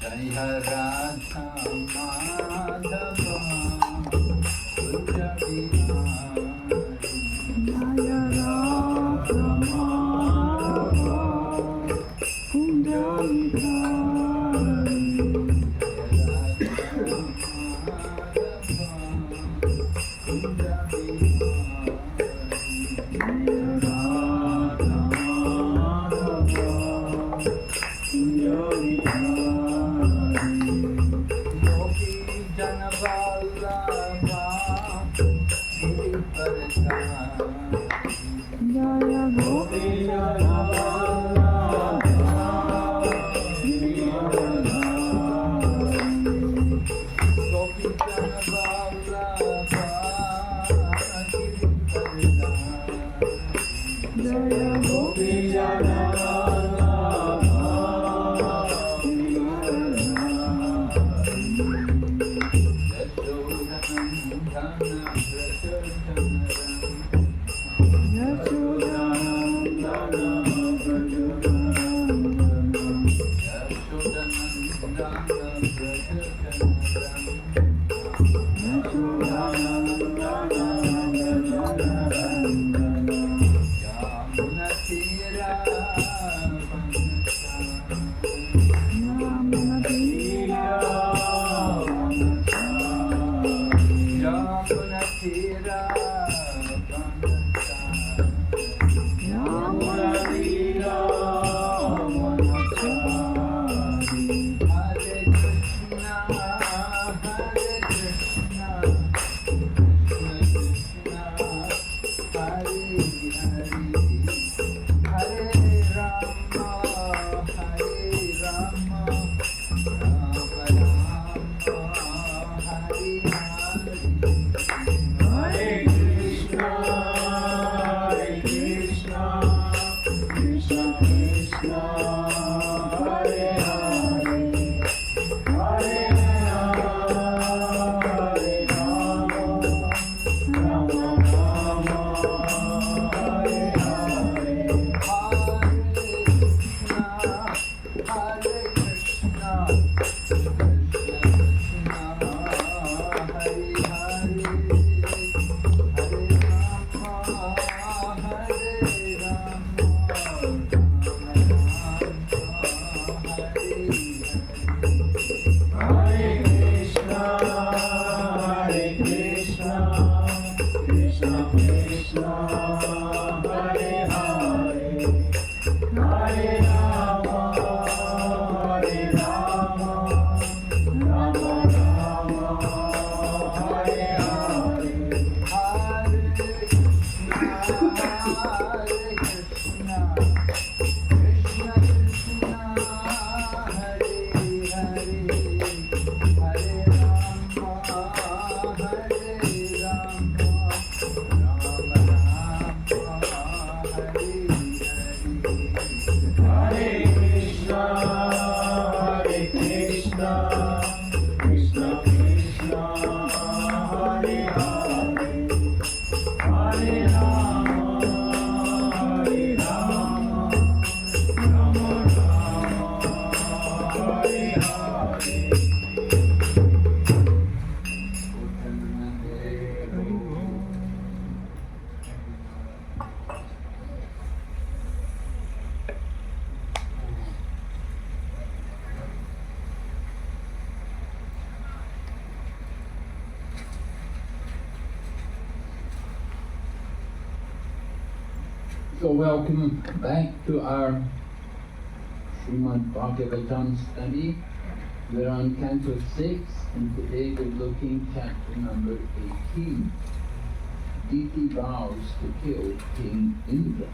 Jai Radha Madhava Kunja Bihari Jai Radha Madhava Kunja Bihari So welcome back to our Srimad Bhagavatam study. We're on Canto 6, and today we're looking chapter number 18. Diti vows to kill King Indra.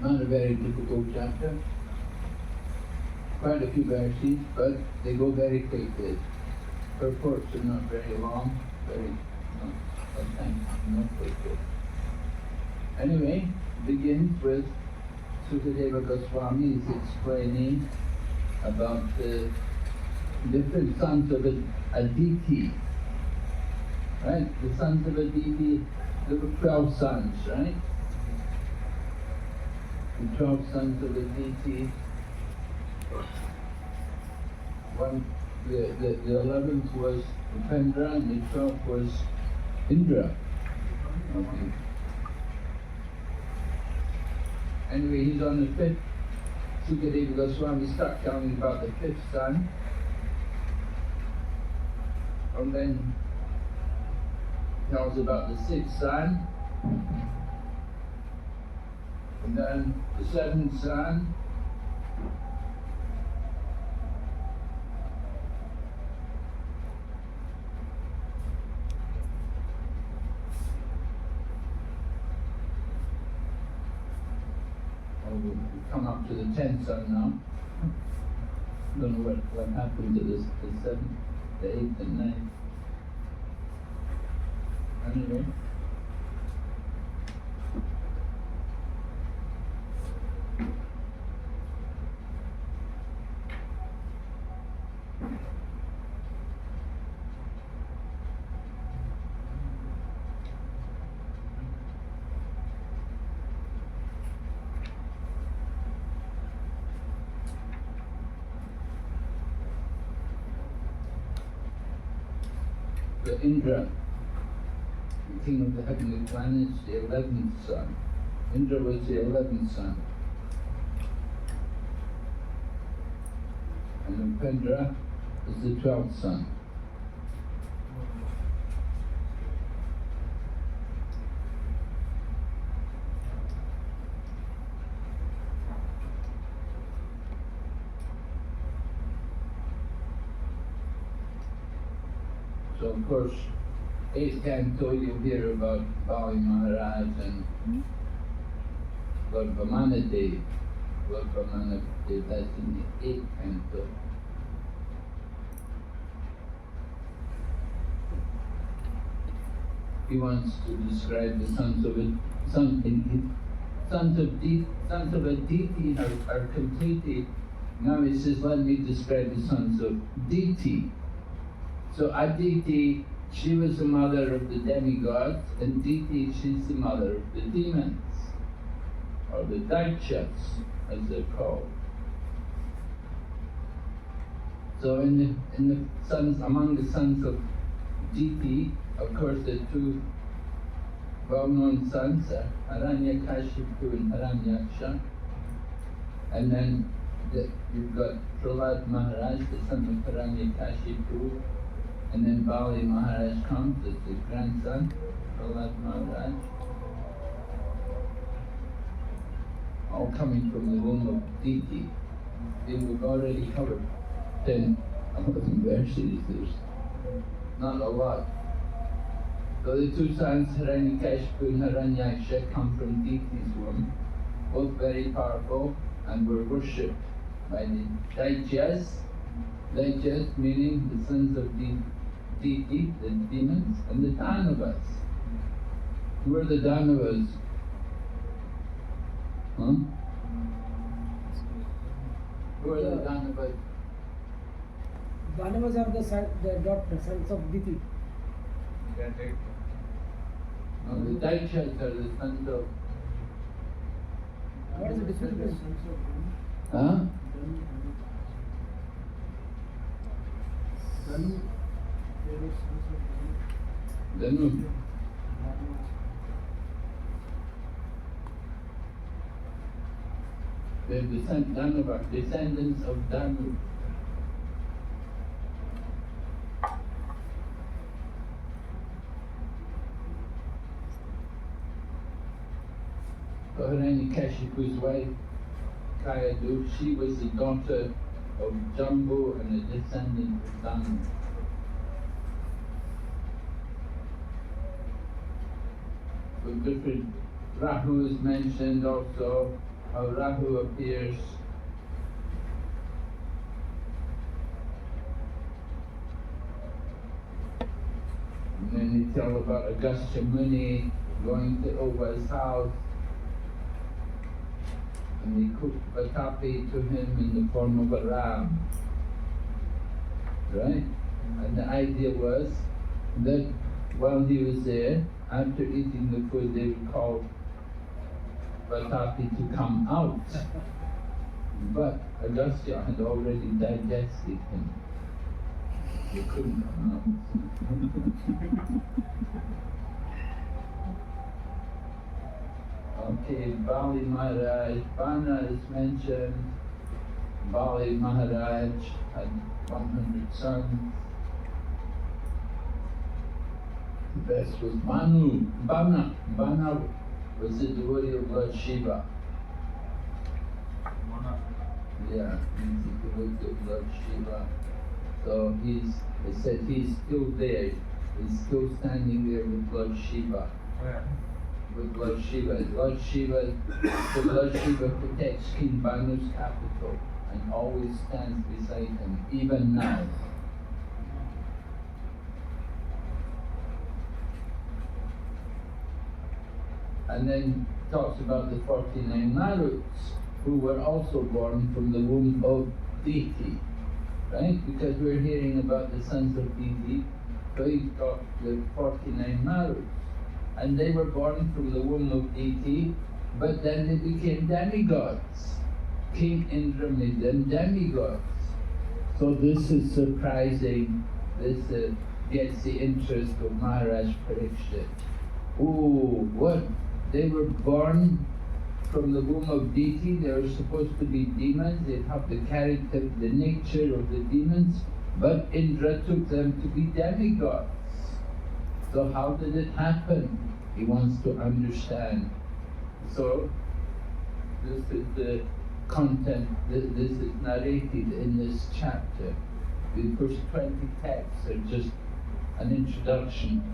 Not a very difficult chapter. Quite a few verses, but they go very quickly. Purports are not very long, sometimes not quickly. Anyway, begins with Sukadeva Goswami is explaining about the different sons of Aditi. Right? The sons of Aditi, there were 12 sons, right? The 12 sons of Aditi. The 11th was Upendra and the 12th was Indra. Okay. Anyway, he's on the 5th. Sukadeva Goswami starts telling about the 5th son. And then tells about the 6th son. And then the 7th son. We'll come up to the 10th son now. Don't know what happened to the 7th, the 8th and 9th. Anyway. The Indra, the king of the heavenly planets, the 11th son. Indra was the 11th son. And Upendra was the 12th son. So of course, 8th Canto you'll hear about Bali Maharaj and Lord Vamanadev. Lord Vamanadev, that's in the 8th Canto. He wants to describe the sons of Aditi are completed. Now he says, let me describe the sons of Diti. So Aditi, she was the mother of the demigods, and Diti, she's the mother of the demons, or the Daityas, as they're called. So in the sons, among the sons of Diti, of course, the two well-known sons are Hiranyakashipu and Hiranyaksha, and then you've got Prahlad Maharaj, the son of Hiranyakashipu. And then Bali Maharaj comes as the grandson, Prahlad Maharaj, all coming from the womb of Diti. We've already covered 10, 11 verses, there's not a lot. So the two sons, Hiranyakashipu and Hiranyaksha, come from Diti's womb, both very powerful and were worshipped by the Daityas. Daityas meaning the sons of Diti, the demons, and the Danavas. Who are the Danavas? Huh? Who are the Danavas? Danavas are the sons of Diti. No, the Daityas are the sons of... What is the difference? Huh? Danu. They're descendants of Danu. Hiranyakashipu's wife, Kayadu, she was the daughter of Jambu and a descendant of Danu. So different Rahu is mentioned also, how Rahu appears. And then they tell about Agastya Muni going to Ova's house, and they cooked Vatapi to him in the form of a ram. Right? And the idea was that while he was there, after eating the food, they would call Vatapi to come out. But Agastya had already digested him. He couldn't come out. Okay, Bali Maharaj, Bana is mentioned. Bali Maharaj had 100 sons. The best was Bana. Bana was the devotee of Lord Shiva. Yeah, he's the devotee of Lord Shiva. So they said he's still there. He's still standing there with Lord Shiva. Where? With Lord Shiva. Lord Shiva protects King Banu's capital and always stands beside him, even now. And then talks about the 49 Maruts, who were also born from the womb of Diti, right? Because we're hearing about the sons of Diti, so he's got the 49 Maruts. And they were born from the womb of Diti, but then they became demigods. King Indra made them demigods. So this is surprising. This gets the interest of Maharaj Parikshit. Ooh, what? They were born from the womb of Diti. They were supposed to be demons. They have the character, the nature of the demons. But Indra took them to be demigods. So how did it happen? He wants to understand. So this is the content, this is narrated in this chapter. The first 20 texts are just an introduction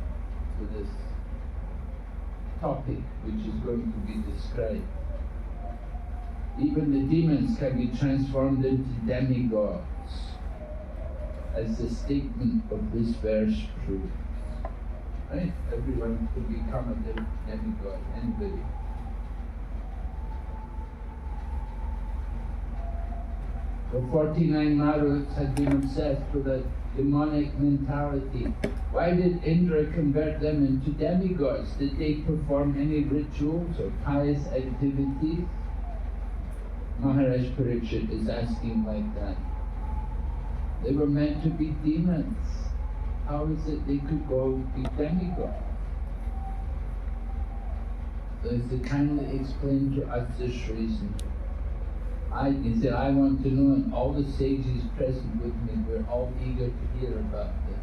to this topic which is going to be described. Even the demons can be transformed into demigods, as the statement of this verse proves. Right? Everyone could become a demigod, anybody. The 49 Maruts had been obsessed with a demonic mentality. Why did Indra convert them into demigods? Did they perform any rituals or pious activities? Maharaj Parikshit is asking like that. They were meant to be demons. How is it they could go be demigods? So he said, kindly explain to us this reason. He said, I want to know, and all the sages present with me, we're all eager to hear about this.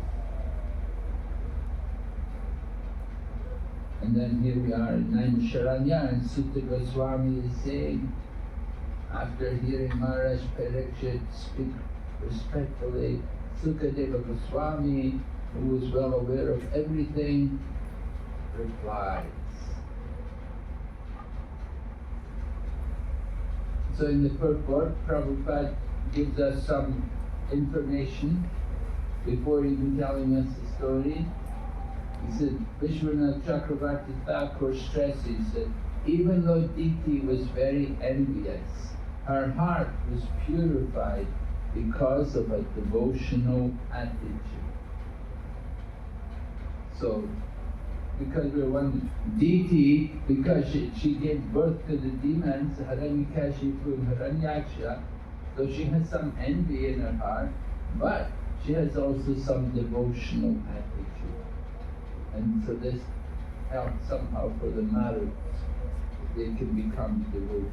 And then here we are in Naimisharanya, and Sutta Goswami is saying, after hearing Maharaj Parikshit speak respectfully, Sukadeva Goswami, who was well aware of everything, replies. So in the purport, Prabhupada gives us some information before even telling us the story. He said, Vishwanath Chakravarti Thakur stresses that even though Diti was very envious, her heart was purified because of a devotional attitude. So, because we're one Diti, because she gave birth to the demons, Hiranyakashipu and Hiranyaksha, so she has some envy in her heart, but she has also some devotional attitude. And so this helps somehow for the Maruts, they can become devotees.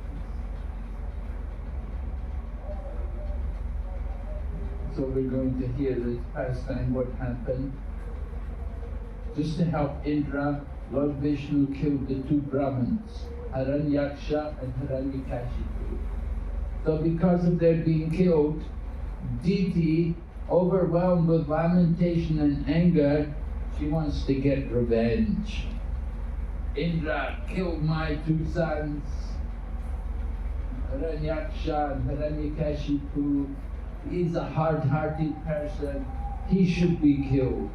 So we're going to hear this pastime, what happened. Just to help Indra, Lord Vishnu killed the two Brahmins, Hiranyaksha and Hiranyakashipu. So because of their being killed, Diti, overwhelmed with lamentation and anger, she wants to get revenge. Indra killed my two sons, Hiranyaksha and Hiranyakashipu. He's a hard-hearted person. He should be killed.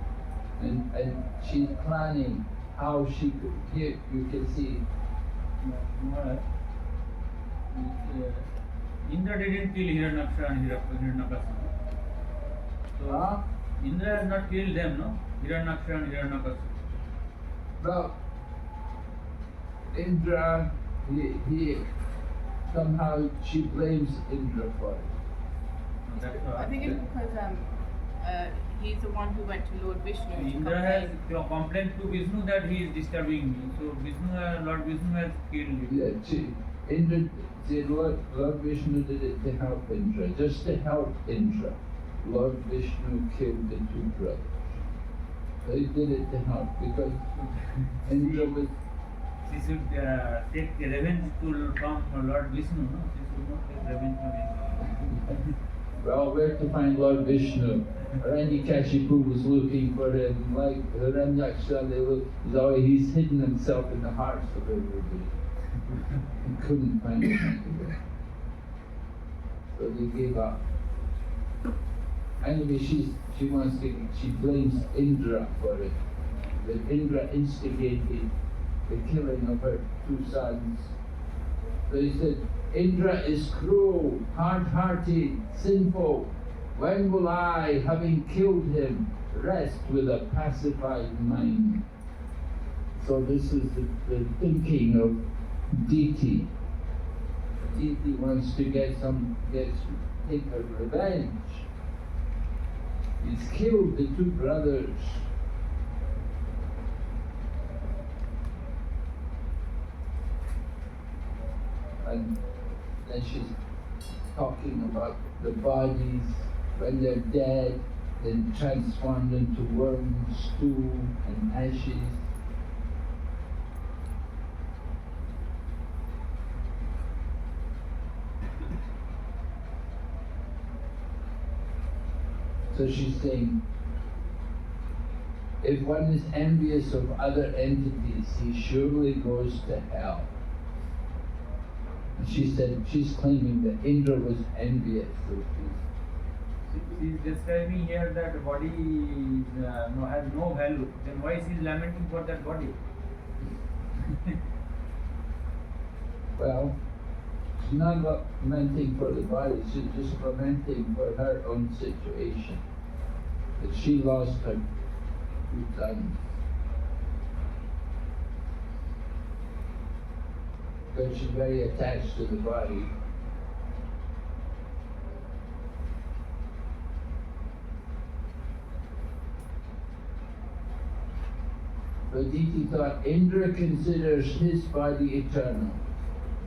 And she's planning how she could, here you can see. Indra didn't kill Hiranyaksha and Hiranyakashipu. So Indra has not killed them, no? Hiranyaksha and Hiranyakashipu. Well, Indra, he somehow she blames Indra for it. That's I think it's because he's the one who went to Lord Vishnu to Indra has complain. complained to Vishnu that he is disturbing me. So Lord Vishnu has killed him. Yeah, Indra, Lord Vishnu did it to help Indra, just to help Indra. Lord Vishnu killed the two brothers. So he did it to help because Indra was. She should take revenge from Lord Vishnu, no? She should not take revenge from Indra. Well, where to find Lord Vishnu? Hiranyakashipu was looking for him, like Hiranyaksha, he's hidden himself in the hearts of everybody. He couldn't find him. So they gave up. Anyway, she blames Indra for it. That Indra instigated the killing of her two sons. So he said, Indra is cruel, hard-hearted, sinful. When will I, having killed him, rest with a pacified mind? So this is the thinking of Diti. Diti wants to take her revenge. He's killed the two brothers. And then she's talking about the bodies when they're dead, then transformed into worms, stew, and ashes. So she's saying, if one is envious of other entities, he surely goes to hell. She said, she's claiming that Indra was envious of these. She is describing here that the body has no value. Then why she is lamenting for that body? Well, she's not lamenting for the body, she's just lamenting for her own situation. That she lost her two sons. Because she's very attached to the body. But Diti thought, Indra considers his body eternal.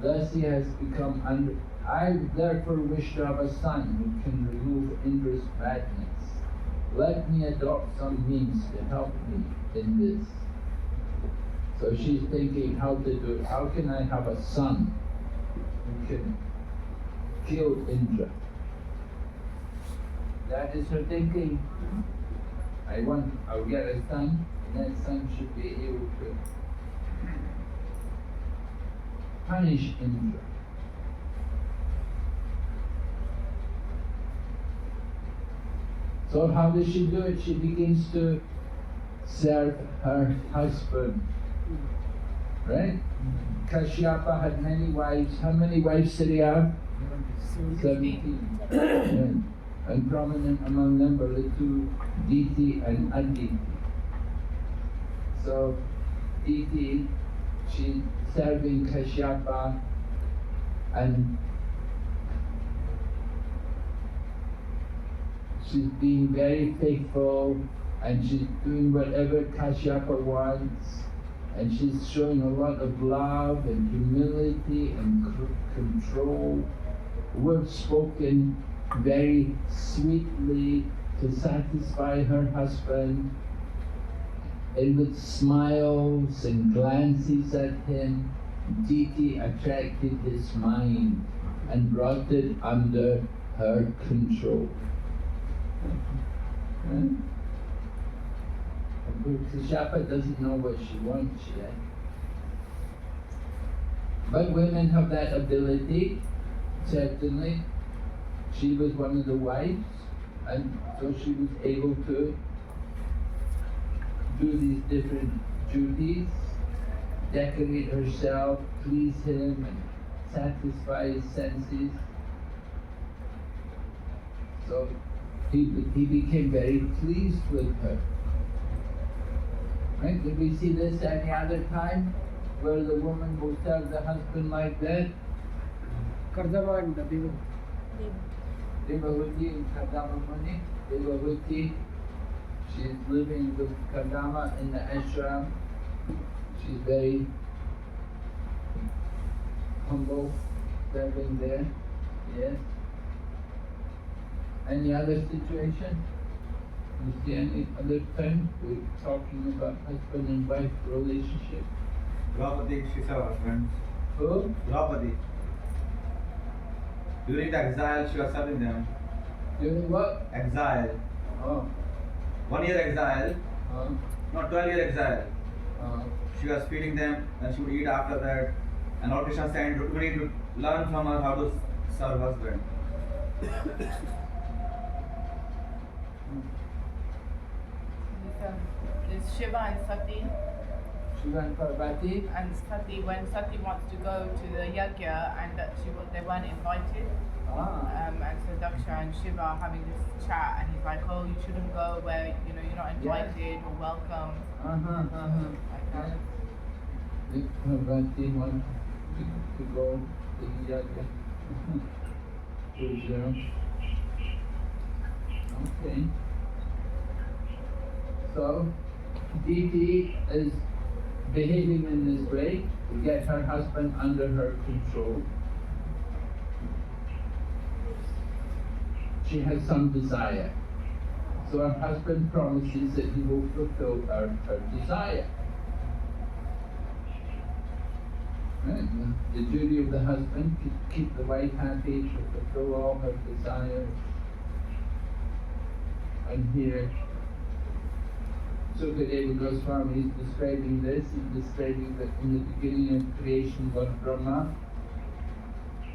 Thus he has become under. I therefore wish to have a son who can remove Indra's badness. Let me adopt some means to help me in this. So she's thinking how to do it. How can I have a son who can kill Indra? That is her thinking. I'll get a son, and that son should be able to punish Indra. So how does she do it? She begins to serve her husband. Right? Kashyapa had many wives. How many wives did he have? 17. And prominent among them were the two, Diti and Aditi. So Diti, she's serving Kashyapa, and she's being very faithful, and she's doing whatever Kashyapa wants, and she's showing a lot of love and humility and control, words spoken very sweetly to satisfy her husband, and with smiles and glances at him, Diti attracted his mind and brought it under her control. Kashapa doesn't know what she wants yet. But women have that ability, certainly. She was one of the wives, and so she was able to do these different duties, decorate herself, please him, and satisfy his senses. So he became very pleased with her. Right? Did we see this any other time where the woman will tell the husband like that? Kardama and the Devu. Devahuti and Kardama Muni. Devahuti, she is living with Kardama in the ashram. She's very humble, serving there. Yes. Any other situation? You see any other time we're talking about husband and wife relationship? Draupadi, she's her husband. Who? Draupadi. During the exile, she was serving them. During what? Exile. Oh. 1 year exile. Not 12-year exile. Oh. She was feeding them and she would eat after that. And Lord Krishna said, we need to learn from her how to serve husband. There's Shiva and Sati. Shiva and Parvati. And Sati, when Sati wants to go to the yajna and they weren't invited, and so Daksha and Shiva are having this chat, and he's like, "Oh, you shouldn't go where you're not invited or welcome." Like that. If Parvati wants to go to the yajna. Okay. So, Diti is behaving in this way to get her husband under her control. She has some desire. So her husband promises that he will fulfill her desire. Right? The duty of the husband to keep the wife happy, to fulfill all her desires. And here, Sukadeva Goswami is describing this. He's describing that in the beginning of creation of Brahma,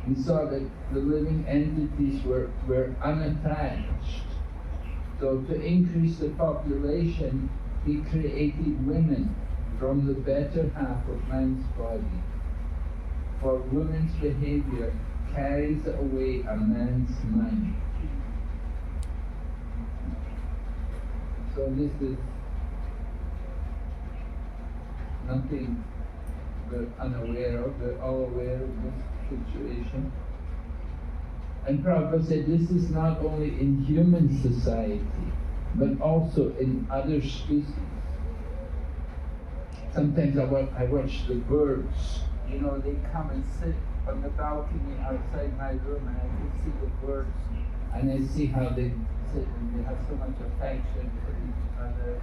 we saw that the living entities were unattached. So to increase the population, he created women from the better half of man's body. For women's behavior carries away a man's mind. So this is nothing we're unaware of. We're all aware of this situation. And Prabhupada said this is not only in human society, but also in other species. Sometimes I watch the birds. You know, they come and sit on the balcony outside my room, and I can see the birds, and I see how they sit, and they have so much affection for each other,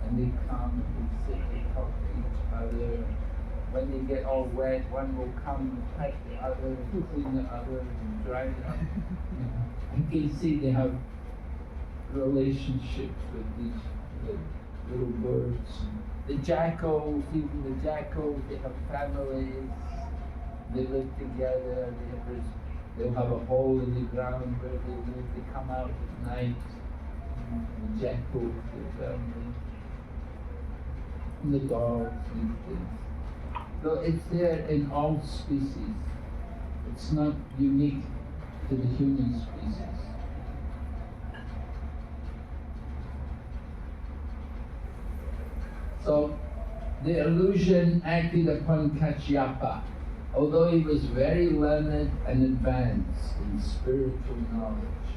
and they come and sit and talk to each other. When they get all wet, one will come and pet the other, and clean the other, and dry it up. You can see they have relationships with these little birds. The jackals, even the jackals, they have families. They live together. They'll have a hole in the ground where they live. They come out at night. The jackals, their family. And the dogs and things. So it's there in all species. It's not unique to the human species. So the illusion acted upon Kashyapa, although he was very learned and advanced in spiritual knowledge.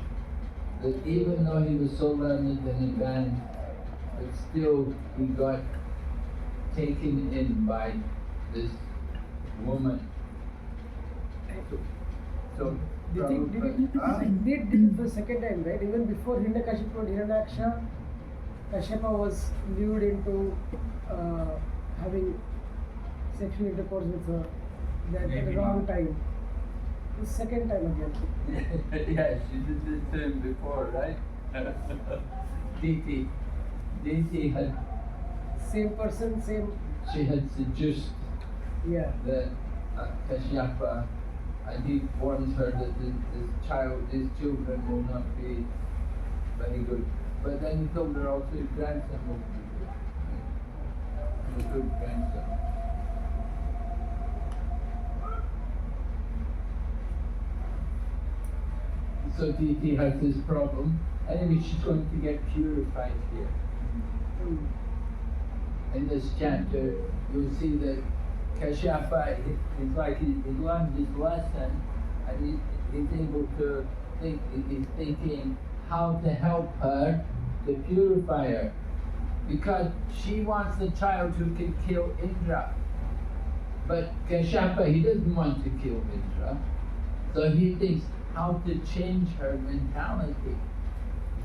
That even though he was so learned and advanced, but still he got taken in by this woman. So Did it the second time, right? Even before Hiranyakashipu and Hiranyaksha, Kashyapa was lured into having sexual intercourse with her that at the Maybe wrong not. time. The second time again. Yeah, she did this to him before, right? Diti had, Same person, same. she had seduced Yeah. the Kashyapa, and he warns her that these children will not be very good. But then he told her also his grandson will be good. Right? A good grandson. So Diti has this problem. Anyway, she's going to get purified here. Mm. In this chapter, you'll see that Kashyapa is like he learned his lesson, and he's able to think. He's thinking how to help her, to purify her, because she wants the child who can kill Indra. But Kashyapa, he doesn't want to kill Indra, so he thinks how to change her mentality.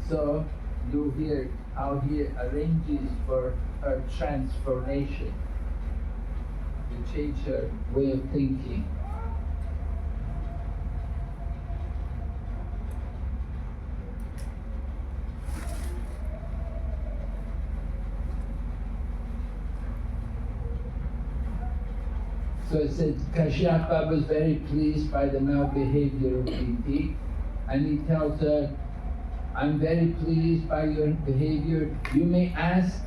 So you'll hear how he arranges for her transformation, to change her way of thinking. So it says Kashyapa was very pleased by the malbehavior of Diti, and he tells her, I'm very pleased by your behavior. You may ask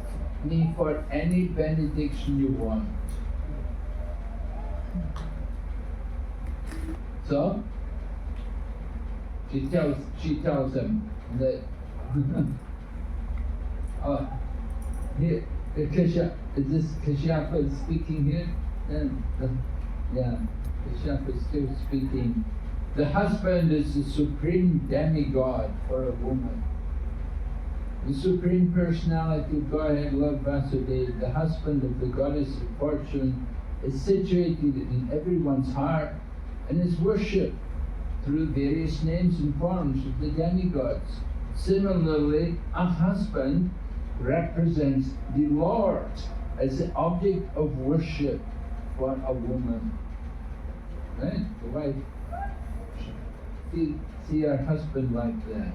me for any benediction you want. So she tells him that here is this Kashyapa speaking here? Yeah, Kashyapa is still speaking. The husband is the supreme demigod for a woman. The supreme personality of Godhead, Lord Vasudeva, the husband of the goddess of fortune, is situated in everyone's heart and is worshipped through various names and forms of the demigods. Similarly, a husband represents the Lord as the object of worship for a woman. Right? The wife. See her husband like that.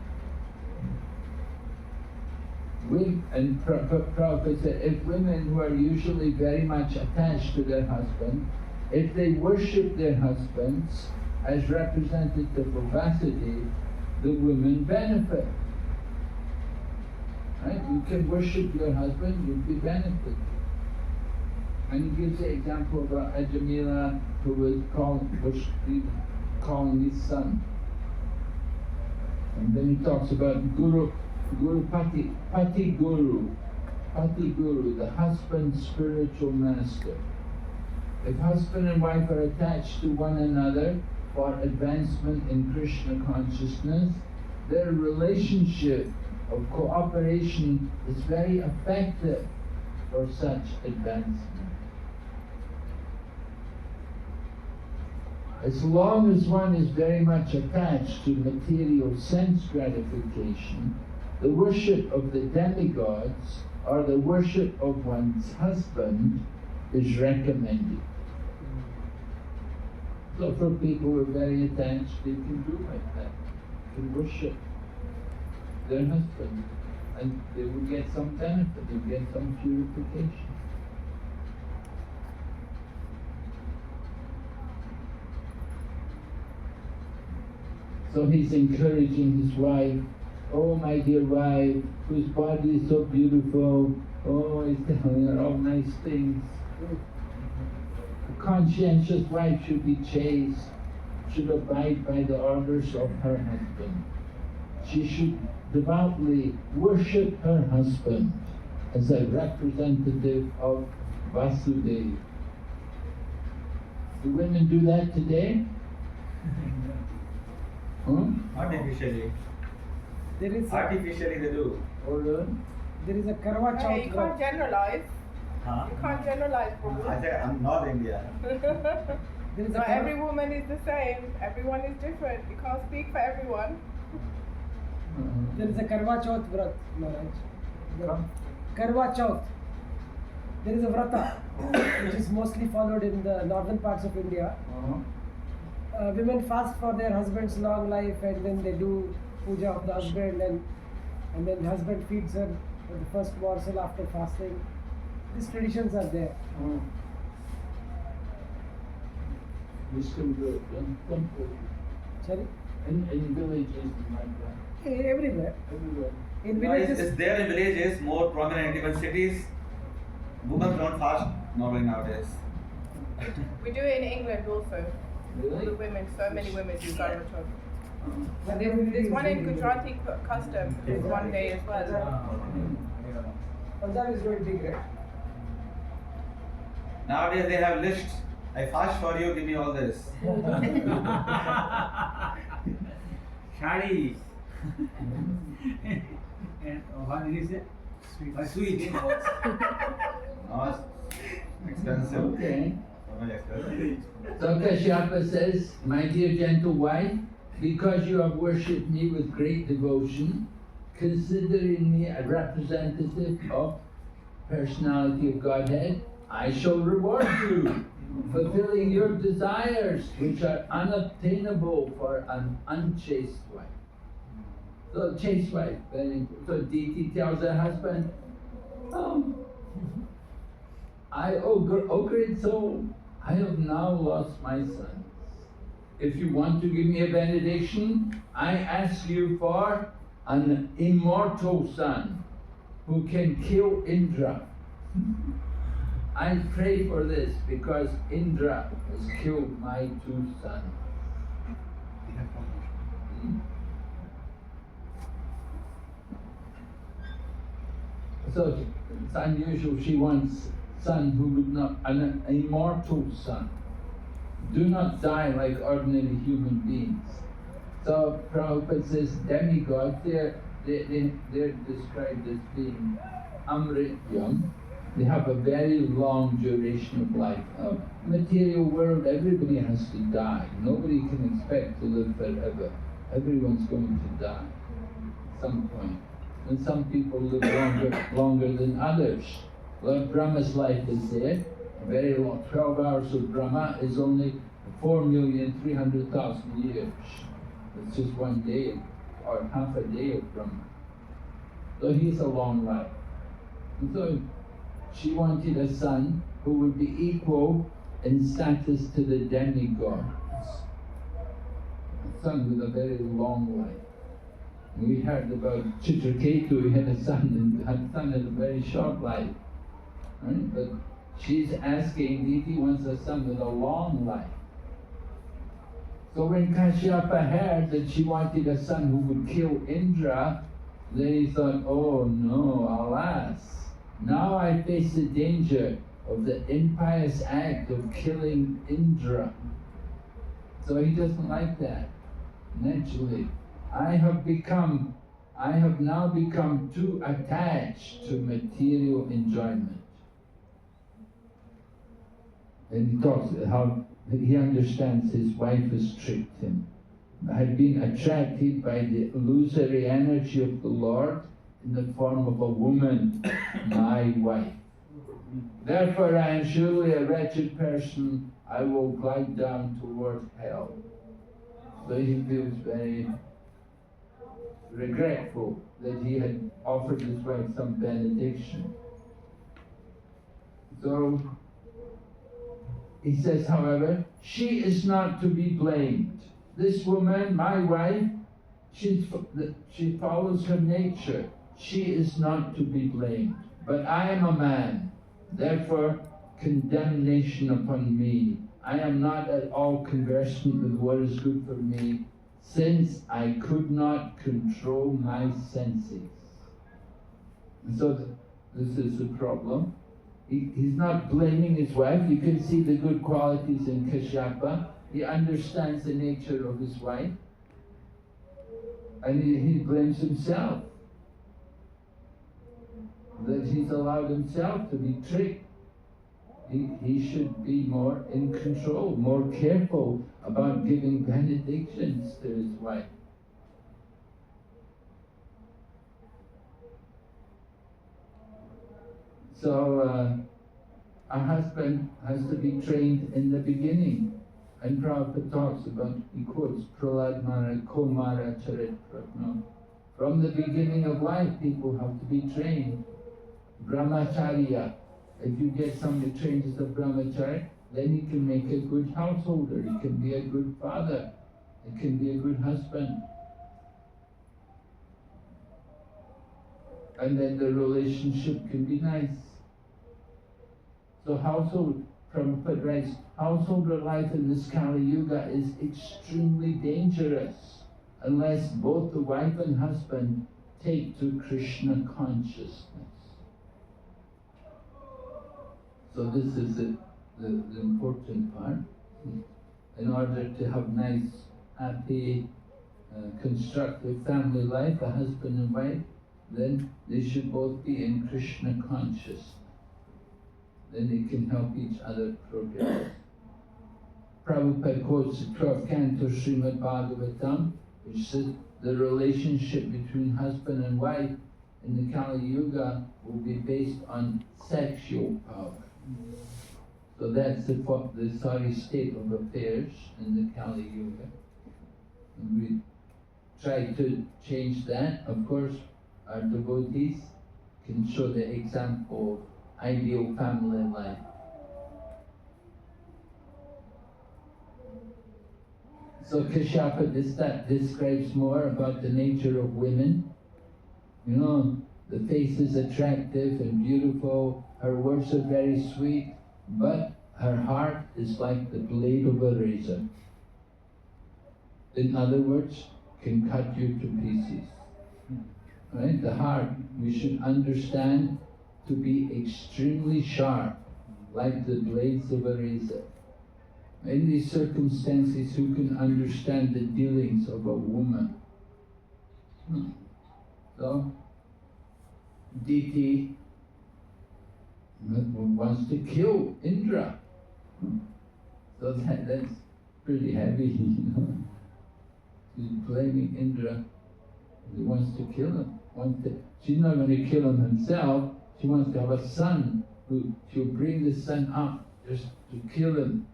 And Prabhupada said, if women who are usually very much attached to their husband, if they worship their husbands as representative of Vasudeva, the women benefit. Right? You can worship your husband, you'll be benefited. And he gives the example of Ajamila, who was calling his son. And then he talks about Guru Pati Guru, the husband's spiritual master. If husband and wife are attached to one another for advancement in Krishna consciousness, their relationship of cooperation is very effective for such advancement. As long as one is very much attached to material sense gratification, the worship of the demigods or the worship of one's husband is recommended. So for people who are very attached, they can do like that. They can worship their husband, and they will get some benefit, they will get some purification. So he's encouraging his wife, oh my dear wife, whose body is so beautiful, oh, he's telling her all nice things. A conscientious wife should be chaste, should abide by the orders of her husband. She should devoutly worship her husband as a representative of Vasudeva. Do women do that today? Artificially. Artificially they do. There is a Karwa Hey, Chauth. you can't generalize. Huh? You can't generalize, I Prabhu. said I'm not India. There is a Not Karwa- every woman is the same. Everyone is different. You can't speak for everyone. There is a Karwa Chauth Vrat, Maharaj. Huh? Karwa Chauth. there is a vrata, which is mostly followed in the northern parts of India. Women fast for their husband's long life, and then they do puja of the husband, and then the husband feeds her the first morsel after fasting. These traditions are there. We still do it, don't we? Sorry? In villages like that. Everywhere. Everywhere. In No, villages. it's there in villages, more prominent. Even cities, women don't fast normally nowadays. We do it in England also. All the Really? women, so many women do Garvachod. But There's one in Gujarati custom, there's one day as well. Punjab is going big, right? Nowadays they have list. I fast for you, give me all this. Shadi. And what did he say? Sweet. No, it's expensive. Okay. So much expensive. So Kashyapa says, my dear gentle wife, because you have worshipped me with great devotion, considering me a representative of personality of Godhead, I shall reward you, fulfilling your desires, which are unobtainable for an unchaste wife. So chaste wife, very important. So Diti tells her husband, oh great soul, I have now lost my sons. If you want to give me a benediction, I ask you for an immortal son who can kill Indra. I pray for this because Indra has killed my 2 sons. So it's unusual. She wants a son who would not, an immortal son. Do not die like ordinary human beings. So Prabhupada says demigods, they're described as being amrityam. They have a very long duration of life. Material world, everybody has to die. Nobody can expect to live forever. Everyone's going to die at some point. And some people live longer than others. Lord Brahma's life is there, very long. 12 hours of Brahma is only 4,300,000 years. It's just one day, or half a day of Brahma. So he's a long life. And so she wanted a son who would be equal in status to the demigods. A son with a very long life. We heard about Chitraketu, he had a son, and had a son had a very short life. Right? But she's asking, Diti wants a son with a long life. So when Kashyapa heard that she wanted a son who would kill Indra, then he thought, oh no, alas, now I face the danger of the impious act of killing Indra. So he doesn't like that, naturally. I have now become too attached to material enjoyment. And he talks how he understands his wife has tricked him. Had been attracted by the illusory energy of the Lord in the form of a woman, my wife. Therefore I am surely a wretched person, I will glide down toward hell. So he feels very regretful that he had offered his wife some benediction. So he says, however, she is not to be blamed. This woman, my wife, she follows her nature. She is not to be blamed. But I am a man, therefore condemnation upon me. I am not at all conversant with what is good for me, since I could not control my senses. And so this is the problem. He's not blaming his wife. You can see the good qualities in Kashyapa. He understands the nature of his wife. And he blames himself. That he's allowed himself to be tricked. He should be more in control, more careful about giving benedictions to his wife. So a husband has to be trained in the beginning. And Prabhupada talks about, he quotes, Prahlad Mara, Komara Charitra. No? From the beginning of life, people have to be trained. Brahmacharya. If you get somebody trained as a brahmachari, then he can make a good householder, he can be a good father, he can be a good husband. And then the relationship can be nice. So household, Prabhupada writes, householder life in this Kali Yuga is extremely dangerous unless both the wife and husband take to Krishna consciousness. So this is the important part. In order to have nice, happy, constructive family life, a husband and wife, then they should both be in Krishna consciousness. Then they can help each other progress. Prabhupada quotes the 12th Canto Srimad Bhagavatam, which says the relationship between husband and wife in the Kali Yuga will be based on sexual power. So that's the sorry state of affairs in the Kali Yuga. And we try to change that. Of course, our devotees can show the example of ideal family life. So Kashyapa describes more about the nature of women. You know, the face is attractive and beautiful, her words are very sweet, but her heart is like the blade of a razor. In other words, can cut you to pieces. Right? The heart, we should understand to be extremely sharp, like the blades of a razor. In these circumstances, who can understand the dealings of a woman? So, Diti wants to kill Indra. So that's pretty heavy, you know. She's blaming Indra. He wants to kill him. She's not going to kill him himself. She wants to have a son who she'll bring the son up just to kill him.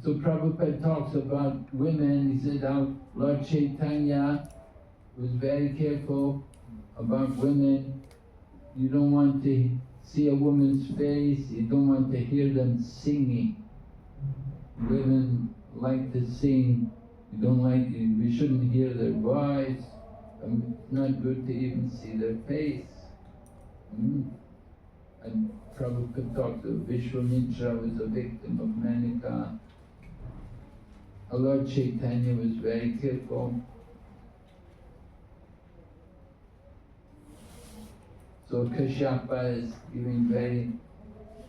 So Prabhupada talks about women. He said how Lord Chaitanya was very careful about women. You don't want to see a woman's face. You don't want to hear them singing. Women like to sing. You don't like. We shouldn't hear their voice. It's not good to even see their face. And Prabhupada talked that Vishwamitra was a victim of Manika. Lord Chaitanya was very careful. So Kashyapa is giving very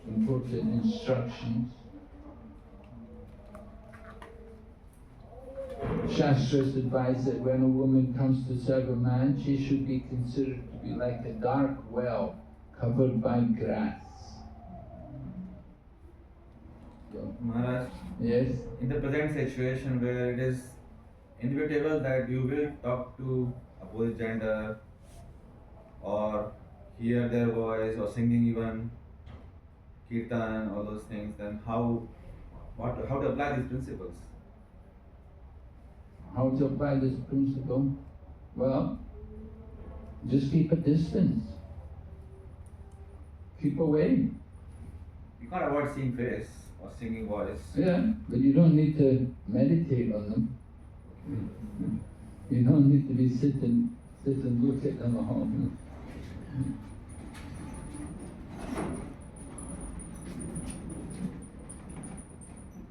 important instructions. Shastras advise that when a woman comes to serve a man, she should be considered to be like a dark well covered by grass. Maharaj, yes? in the present situation where it is inevitable that you will talk to opposite gender or hear their voice or singing even kirtan, all those things, then how to apply these principles? How to apply this principle? Well, just keep a distance. Keep away. You can't avoid seeing face or singing voice. Yeah, but you don't need to meditate on them. You don't need to be sit and look at them at home.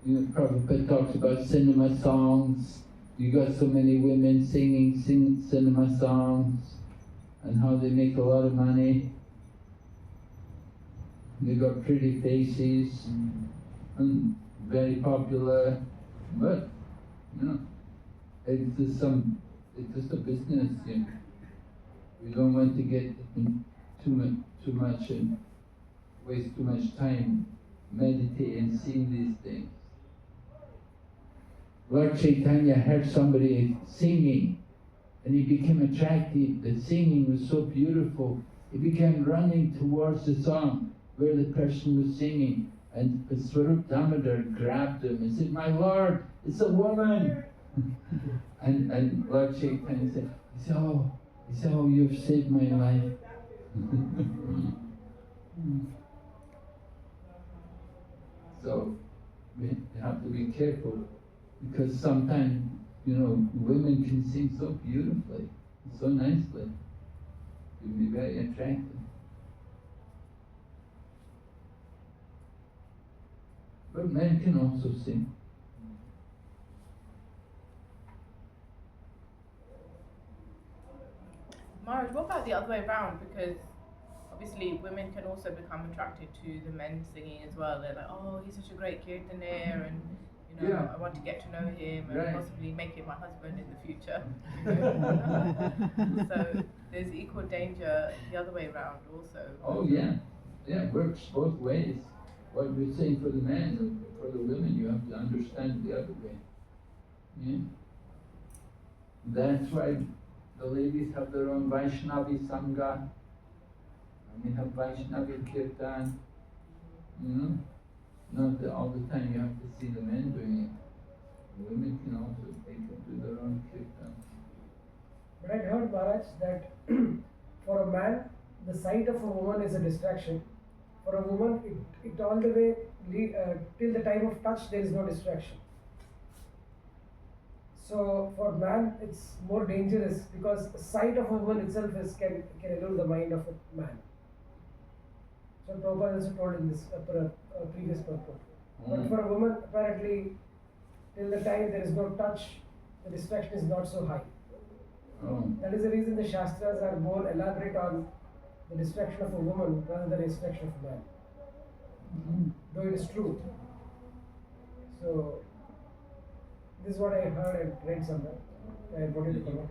You know, Prabhupada talks about cinema songs. You got so many women singing cinema songs and how they make a lot of money. They got pretty faces and very popular, but you know, it's just a business. You know. We don't want to get in too much and waste too much time meditating, seeing these things. Lord Chaitanya heard somebody singing and he became attracted. The singing was so beautiful. He began running towards the song where the person was singing, and Swarup Damodar grabbed him and said, "My Lord, it's a woman!" and Lord Chaitanya said, "Oh, you've saved my life." So we have to be careful, because sometimes, women can sing so beautifully, so nicely. It can be very attractive. But men can also sing. Maharaj, what about the other way around? Because obviously women can also become attracted to the men singing as well. They're like, oh, he's such a great kirtanair, and I want to get to know him and possibly make him my husband in the future. So there's equal danger the other way around also. Oh yeah, it works both ways. What we're saying for the men, for the women, you have to understand the other way. Yeah? That's why the ladies have their own Vaishnavi Sangha, and we have Vaishnavi Kirtan. Not that all the time you have to see the men doing it. The women can also, they can do their own Kirtan. But I heard, Maharaj, that for a man, the sight of a woman is a distraction. For a woman, it all the way, till the time of touch, there is no distraction. So for man, it's more dangerous, because the sight of a woman itself can elude the mind of a man. So Prabhupada also told in this previous purport. But for a woman, apparently, till the time there is no touch, the distraction is not so high. That is the reason the Shastras are more elaborate on the distraction of a woman rather than the distraction of a man. Though it is true. So, this is what I heard and read somewhere. I wanted to comment.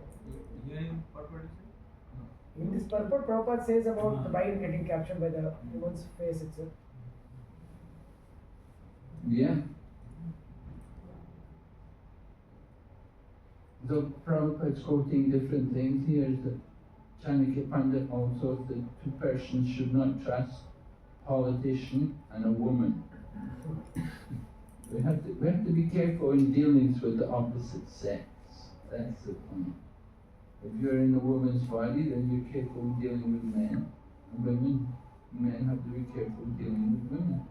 Hearing purport? In this purport, Prabhupada says about the mind getting captured by the woman's face itself. Yeah. Though Prabhupada's quoting different things, here's the Chanakya Pandit also, that two persons should not trust a politician and a woman. We have to be careful in dealings with the opposite sex. That's the point. If you're in a woman's body, then you're careful in dealing with men. And men have to be careful in dealing with women.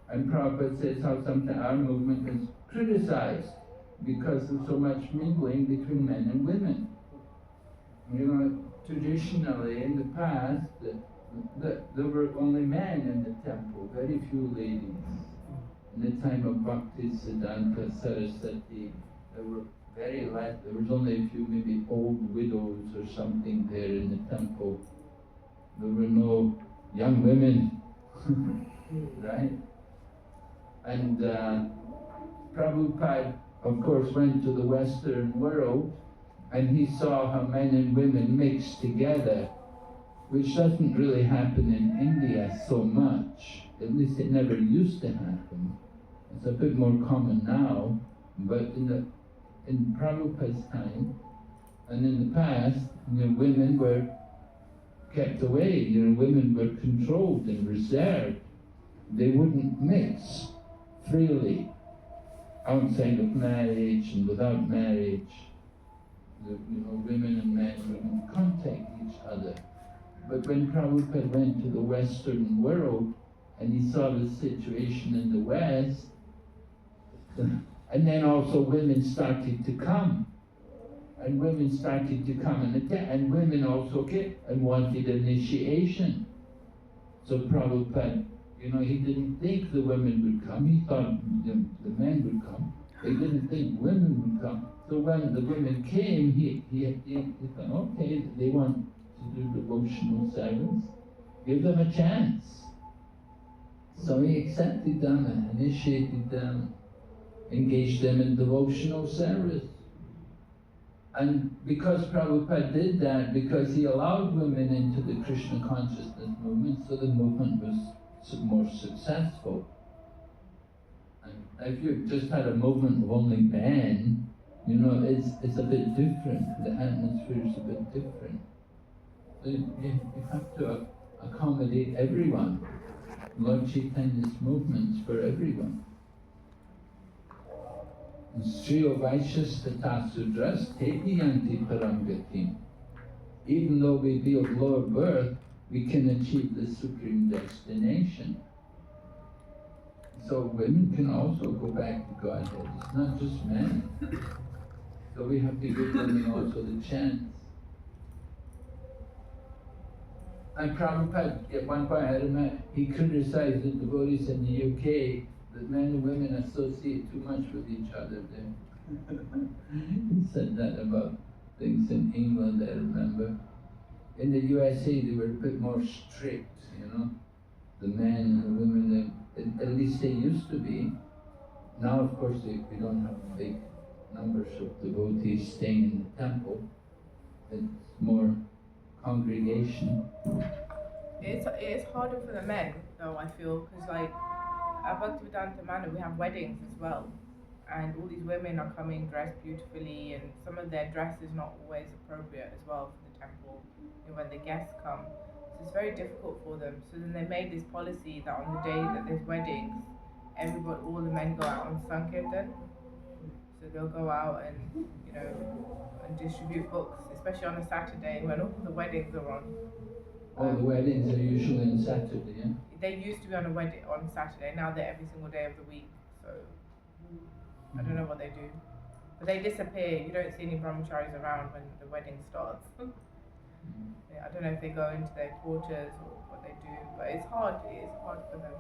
And Prabhupada says how sometimes our movement is criticized because of so much mingling between men and women. Traditionally in the past, there were only men in the temple, very few ladies. In the time of Bhakti, Siddhanta, Saraswati, there were very light. There was only a few, maybe old widows or something there in the temple. There were no young women, right? And Prabhupada, of course, went to the Western world, and he saw how men and women mixed together, which doesn't really happen in India so much. At least it never used to happen. It's a bit more common now, but in Prabhupada's time and in the past, women were kept away. Women were controlled and reserved. They wouldn't mix freely outside of marriage and without marriage. Women and men wouldn't contact each other. But when Prabhupada went to the Western world and he saw the situation in the West, and then also women started to come. And women started to come and women also came and wanted initiation. So Prabhupada, he didn't think the women would come. He thought the men would come. He didn't think women would come. So when the women came, he thought, okay, they want to do devotional service. Give them a chance. So he accepted them and initiated them, engaged them in devotional service. And because Prabhupada did that, because he allowed women into the Krishna consciousness movement, so the movement was more successful. And if you just had a movement of only men, it's a bit different. The atmosphere is a bit different. So you have to accommodate everyone. Lord Chaitanya's movements for everyone. Striyo Vaishyas Tata Sudras Tepi Yanti Paramgatim. Even though we be of lower birth, we can achieve the supreme destination. So women can also go back to Godhead. It's not just men. So we have to give women also the chance. And Prabhupada, at one point, he criticized the devotees in the UK that men and women associate too much with each other there. He said that about things in England, I remember. In the USA, they were a bit more strict, you know. The men and the women, at least they used to be. Now, of course, we don't have big numbers of devotees staying in the temple. It's more congregation. It is harder for the men, though, I feel, because like at Bhaktivedanta Manor we have weddings as well, and all these women are coming dressed beautifully, and some of their dress is not always appropriate as well for the temple, you know, when the guests come. So it's very difficult for them. So then they made this policy that on the day that there's weddings, all the men go out on Sankirtan. So they'll go out and, you know, and distribute books, especially on a Saturday when all the weddings are on. All the weddings are usually on Saturday, yeah? They used to be on on Saturday, now they're every single day of the week, so I don't know what they do. But they disappear, you don't see any brahmacharis around when the wedding starts. Yeah, I don't know if they go into their quarters or what they do, but it is hard for them.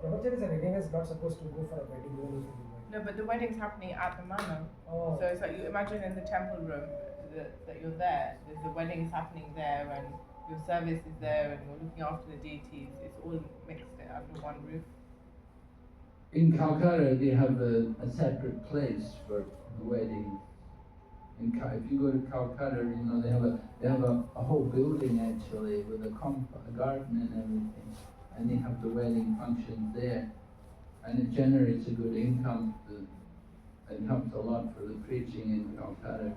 Brahmacharis are anyways not supposed to go for a wedding. No, but the wedding's happening at the manor. Oh. So it's like you imagine in the temple room that you're there, the wedding's happening there, and your service is there, and you're looking after the deities. It's all mixed under one roof. In Calcutta, they have a separate place for the wedding. If you go to Calcutta, you know they have a whole building actually with a garden and everything, and they have the wedding functions there, and it generates a good income. It helps a lot for the preaching in Calcutta.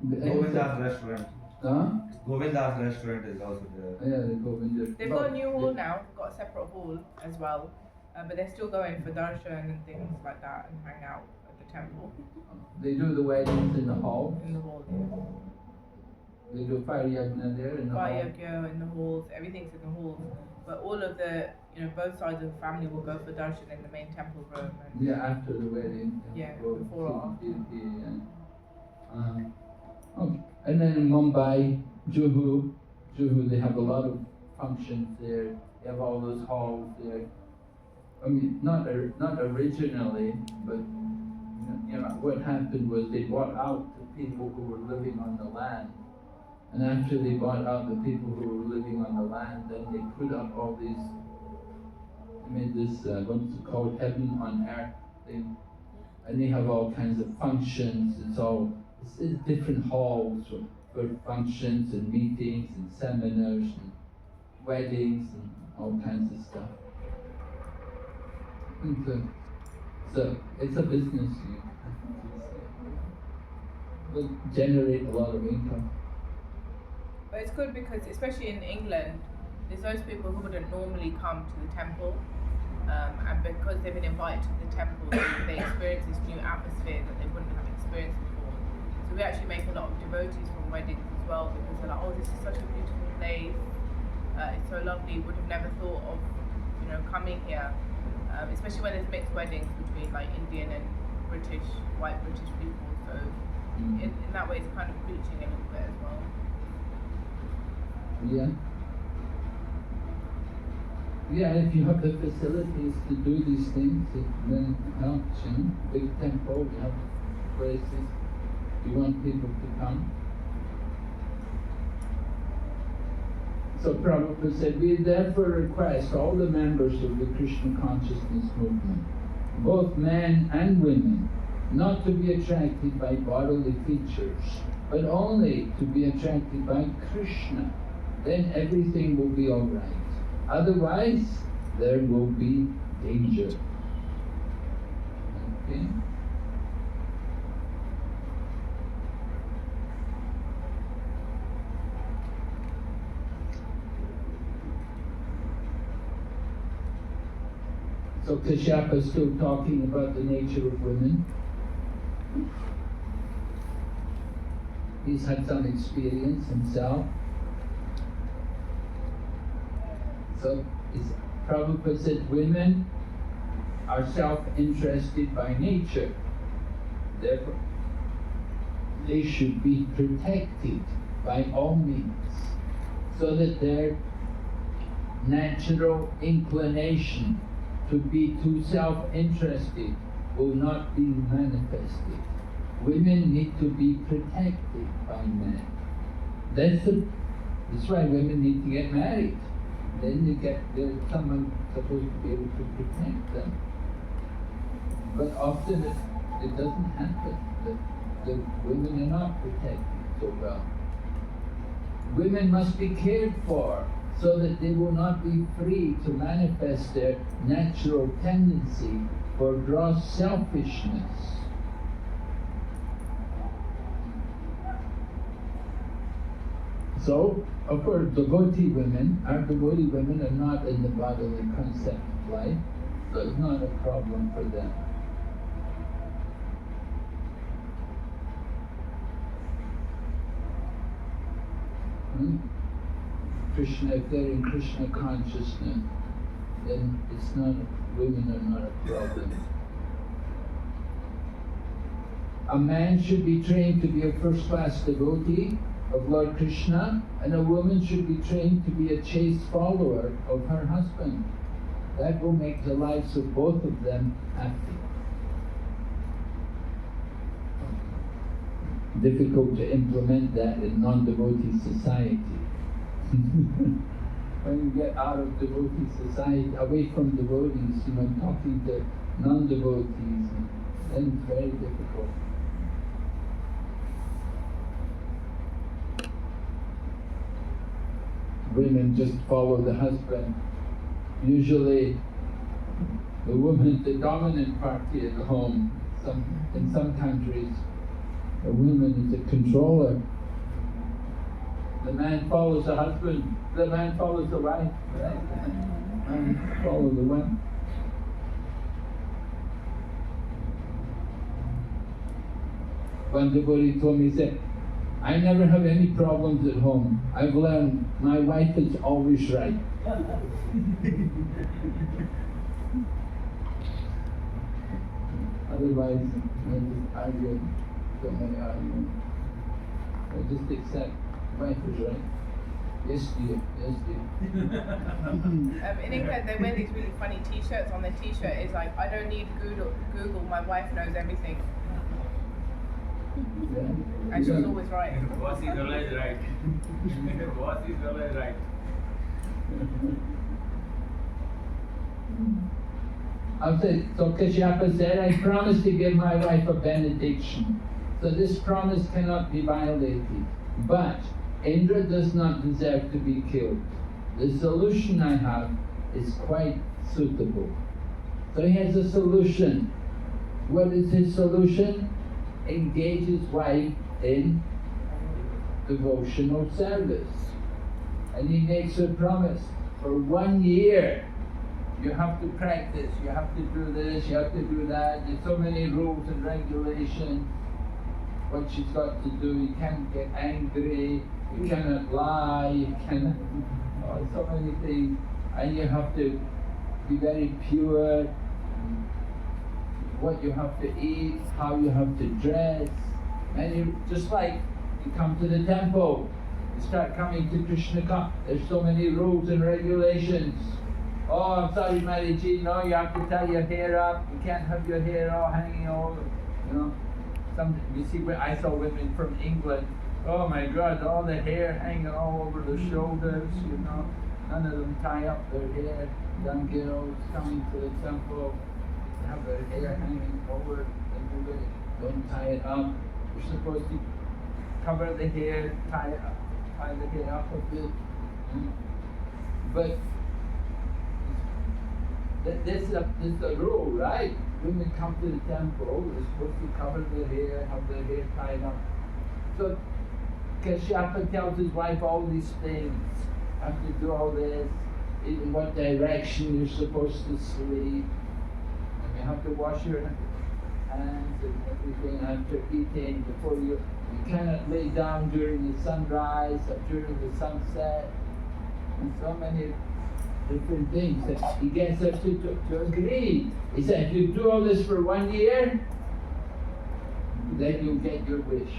Govinda's restaurant. Huh? Govinda's restaurant is also there. Yeah, the Govinda. They've got a new hall now. They've got a separate hall as well, but they're still going for darshan and things like that and hang out at the temple. They do the weddings in the hall. In the hall, yeah. They do fire yajna there in the hall. Fire yajna in the halls. Everything's in the halls. But all of the, both sides of the family will go for darshan in the main temple room. And yeah, after the wedding. Yeah, go before or after. Okay. And then in Mumbai, Juhu, they have a lot of functions there. They have all those halls there. I mean, not originally, but what happened was they bought out the people who were living on the land. And after they bought out the people who were living on the land, then they put up all these, they made this, what's it called, heaven on earth thing. And they have all kinds of functions. It's different halls for functions and meetings and seminars and weddings and all kinds of stuff. And so it's a business. It will generate a lot of income. But it's good because, especially in England, there's those people who wouldn't normally come to the temple, and because they've been invited to the temple, they experience this new atmosphere that they wouldn't have experienced before. So we actually make a lot of devotees from weddings as well, because they're like, oh, this is such a beautiful place, it's so lovely, would have never thought of, coming here, especially when there's mixed weddings between like Indian and white British people. So in that way, it's kind of preaching a little bit as well. Yeah. Yeah, if you have the facilities to do these things, then it helps, Big temple, you have places, you want people to come. So Prabhupada said, we therefore request all the members of the Krishna consciousness movement, both men and women, not to be attracted by bodily features, but only to be attracted by Krishna. Then everything will be all right. Otherwise, there will be danger. Okay? So Kashyapa is still talking about the nature of women. He's had some experience himself. So Prabhupada said women are self-interested by nature. Therefore, they should be protected by all means, so that their natural inclination to be too self-interested will not be manifested. Women need to be protected by men. That's why women need to get married. Then there's someone supposed to be able to protect them. But often it doesn't happen. The women are not protected so well. Women must be cared for so that they will not be free to manifest their natural tendency for gross selfishness. So, of course, devotee women are not in the bodily concept of life, so it's not a problem for them. Krishna, if they're in Krishna consciousness, then women are not a problem. A man should be trained to be a first-class devotee of Lord Krishna, and a woman should be trained to be a chaste follower of her husband. That will make the lives of both of them happy. Difficult to implement that in non-devotee society. When you get out of devotee society, away from devotees, talking to non-devotees, then it's very difficult. Women just follow the husband. Usually, the woman, the dominant party at home. In some countries, the woman is a controller. The man follows the husband. The man follows the wife. Right? And follow the wife. One devotee told me, he said, I never have any problems at home. I've learned my wife is always right. Otherwise, I just argue. Don't make argument. I just accept wife is right. Yes, dear. Yes, dear. In England, they wear these really funny T-shirts. On the T-shirt, it's like, I don't need Google. My wife knows everything. Yeah. And she's always right. Boss is always right. Boss is always right. So Kashyapa said, I promise to give my wife a benediction. So this promise cannot be violated. But Indra does not deserve to be killed. The solution I have is quite suitable. So he has a solution. What is his solution? Engage his wife in devotional service. And he makes her promise, for 1 year, you have to practice, you have to do this, you have to do that. There's so many rules and regulations. What she's got to do, you can't get angry, you cannot lie, you cannot, so many things. And you have to be very pure. What you have to eat, how you have to dress. And you, just like you come to the temple, you start coming to Krishna, there's so many rules and regulations. Oh, I'm sorry, Mariji, no, you have to tie your hair up, you can't have your hair all hanging over, you see, I saw women from England, oh my God, all the hair hanging all over the shoulders, none of them tie up their hair. Young girls coming to the temple, have their hair hanging over, don't tie it up. You're supposed to cover the hair, tie the hair up a bit. But this is the rule, right? Women come to the temple, they're supposed to cover their hair, have their hair tied up. So Kashyapa tells his wife all these things. Have to do all this, in what direction you're supposed to sleep, have to wash your hands and everything after eating before you cannot lay down during the sunrise or during the sunset, and so many different things that he gets us to agree. He said, if you do all this for 1 year, then you'll get your wish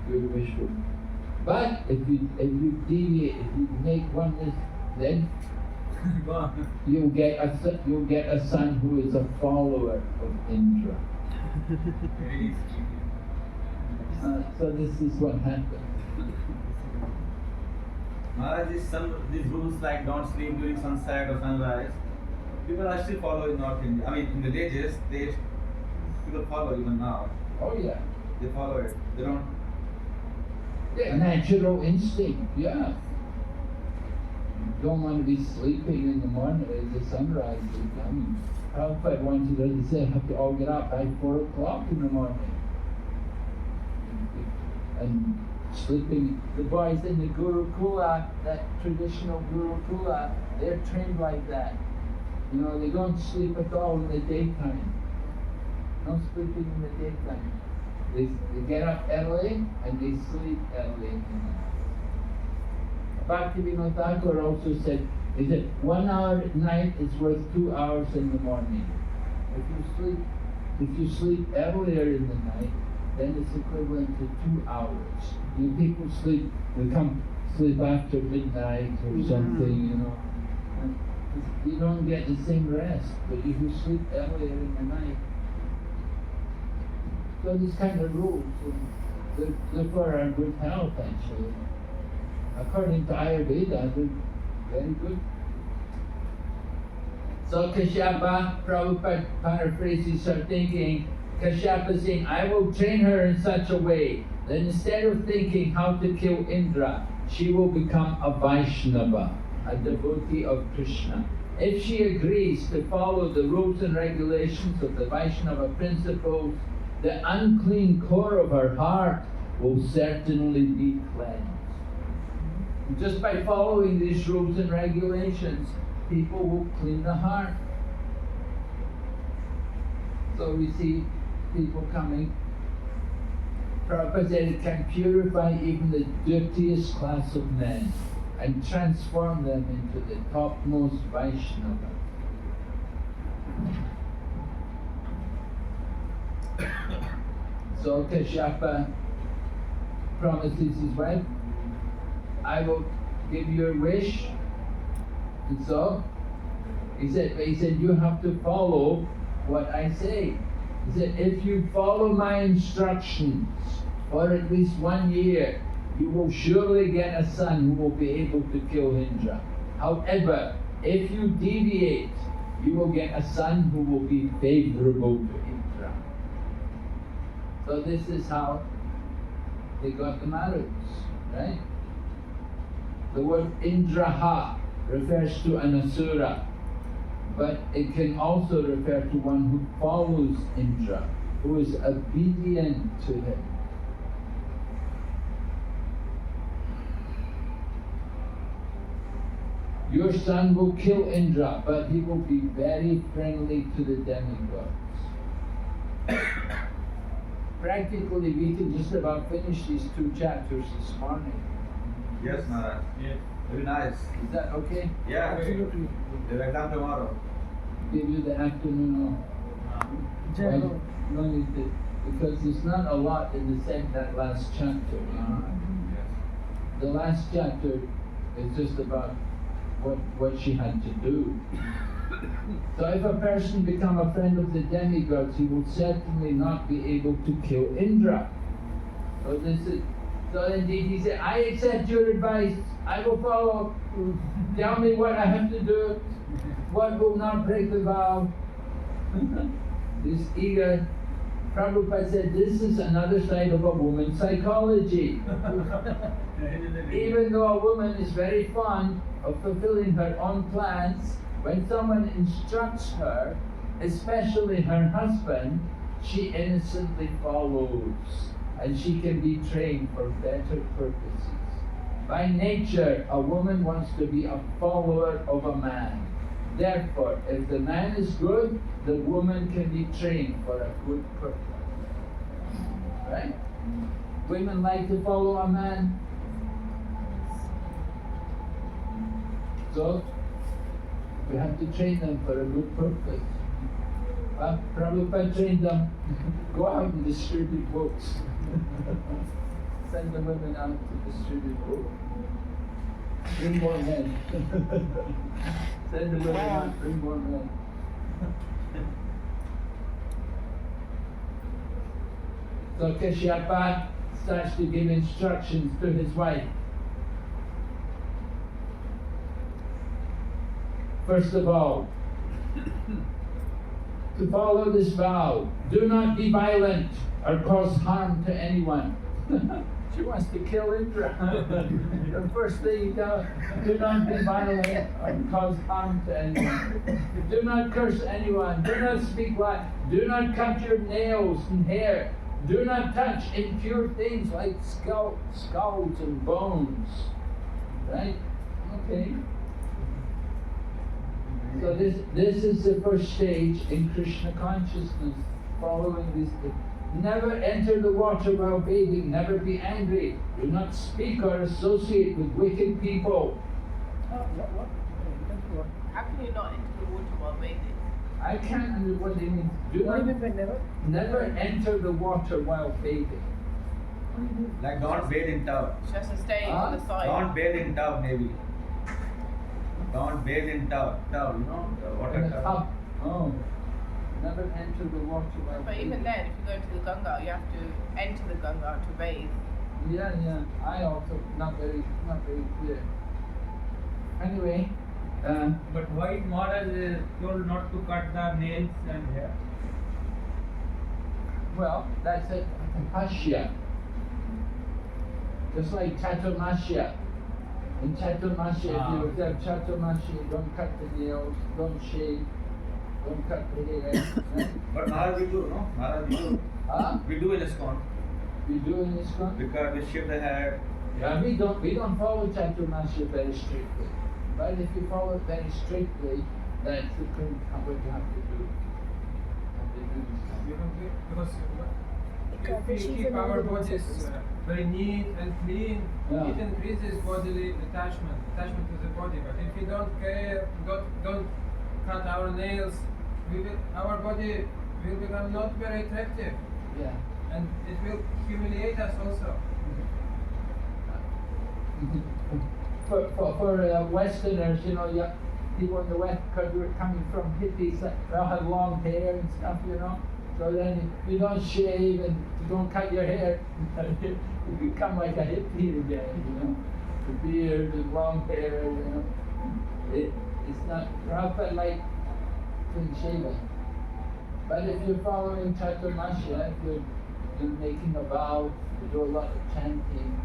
fulfilled. But if you deviate, if you make oneness, then you'll get a son who is a follower of Indra. So this is what happened. Maharaj, these rules like don't sleep during sunset or sunrise, people are still following North India. I mean, in the villages, people follow even now. Oh yeah. They follow it. They don't. Yeah, natural instinct. Yeah. You don't want to be sleeping in the morning as the sunrise is coming. Prabhupada wanted us to say, have to all get up by 4 o'clock in the morning. And sleeping, the boys in the Gurukula, that traditional Gurukula, they're trained like that. You know, they don't sleep at all in the daytime. No sleeping in the daytime. They get up early and they sleep early. Bhakti Thakur also said, he said, 1 hour at night is worth 2 hours in the morning. If you sleep earlier in the night, then it's equivalent to 2 hours. You know, people they come sleep after midnight or something, you know. And you don't get the same rest, but if you sleep earlier in the night. So these kind of rules, they're for our good health actually. According to Ayurveda, they're very good. So Kashyapa, Prabhupada paraphrases her thinking, Kashyapa saying, I will train her in such a way that instead of thinking how to kill Indra, she will become a Vaishnava, a devotee of Krishna. If she agrees to follow the rules and regulations of the Vaishnava principles, the unclean core of her heart will certainly be cleansed. Just by following these rules and regulations, people will clean the heart. So we see people coming. Prabhupada said it can purify even the dirtiest class of men and transform them into the topmost Vaishnava. So Kashyapa promises his wife, I will give you a wish. And so he said, you have to follow what I say. He said, if you follow my instructions for at least 1 year, you will surely get a son who will be able to kill Indra. However, if you deviate, you will get a son who will be favorable to Indra. So this is how they got the marriage, right? The word Indraha refers to an asura, but it can also refer to one who follows Indra, who is obedient to him. Your son will kill Indra, but he will be very friendly to the demigods. Practically, we can just about finish these 2 chapters this morning. Yes, Maharaj. Yes. Very nice. Is that okay? Yeah. Absolutely. They will come tomorrow. Give you the afternoon off. Jai No need to, because there's not a lot in that last chapter. You know? Yes. The last chapter is just about what she had to do. So if a person become a friend of the demigods, he will certainly not be able to kill Indra. So indeed he said, I accept your advice, I will follow. Tell me what I have to do, what will not break the vow. This eager, Prabhupada said, this is another side of a woman's psychology. Even though a woman is very fond of fulfilling her own plans, when someone instructs her, especially her husband, she innocently follows, and she can be trained for better purposes. By nature, a woman wants to be a follower of a man. Therefore, if the man is good, the woman can be trained for a good purpose. Right? Women like to follow a man. So, we have to train them for a good purpose. Prabhupada trained them, go out and distribute books. Send the women out to distribute books. Bring more men. Send the women out, bring more men. So Kashyapa starts to give instructions to his wife. First of all, to follow this vow, do not be violent or cause harm to anyone. She wants to kill Indra. The first thing you do not be violent or cause harm to anyone. Do not curse anyone. Do not speak lies. Do not cut your nails and hair. Do not touch impure things like skulls and bones. Right? Okay. So this is the first stage in Krishna consciousness, following these things. Never enter the water while bathing, never be angry, do not speak or associate with wicked people. How can you not enter the water while bathing? I can't understand what they mean. Never enter the water while bathing. Like don't bathe in tub. She has to stay on the side. Don't bathe in tub, maybe. Don't bathe in tub, you know, the water tub. Oh. Never enter the water while But bathing. even then, if you go to the Ganga, you have to enter the Ganga to bathe. Yeah. I also not very clear. Anyway, But why Maharaj is told not to cut the nails and hair? well, that's a tapasya. Just like Chaturmasya. In Chaturmasya, if you observe Chaturmasya, you don't cut the nails, don't shave, don't cut the hair. Right? But Maharaj we do, no? Maharaj we do. Huh? We do in ISKCON. We do in ISKCON? Because we shave the hair. Yeah, we don't follow Chaturmasya very strictly. But if you follow it very strictly, that's what you have to do. Because if we keep our bodies very neat and clean, Yeah. it increases bodily attachment to the body. But if we don't care, don't cut our nails, our body will become not very attractive, Yeah. and it will humiliate us also. For Westerners, you know, people in the West, because we're coming from hippies, they all have long hair and stuff, you know. So then if you don't shave and you don't cut your hair, you become like a hippie again, you know. The beard and long hair, you know. It's not, Prabhupada like clean shaven. But if you're following Chaturmasya, if you're making a vow, you do a lot of chanting.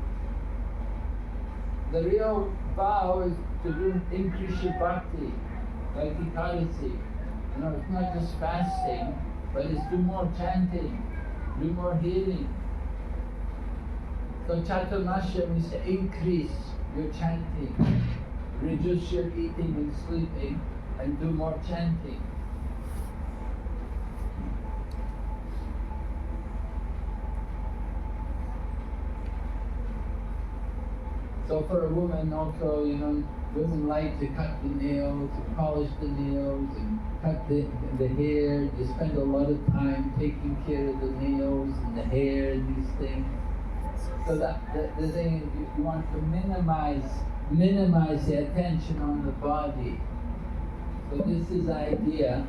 The real vow is to increase your bhakti, like Ekadasi. You know, it's not just fasting, but it's do more chanting, do more healing. So Chaturmasya means to increase your chanting, reduce your eating and sleeping, and do more chanting. So for a woman also, you know, women like to cut the nails, and polish the nails, and cut the hair. They spend a lot of time taking care of the nails and the hair and these things. So that the thing is, you want to minimize the attention on the body. So this is the idea.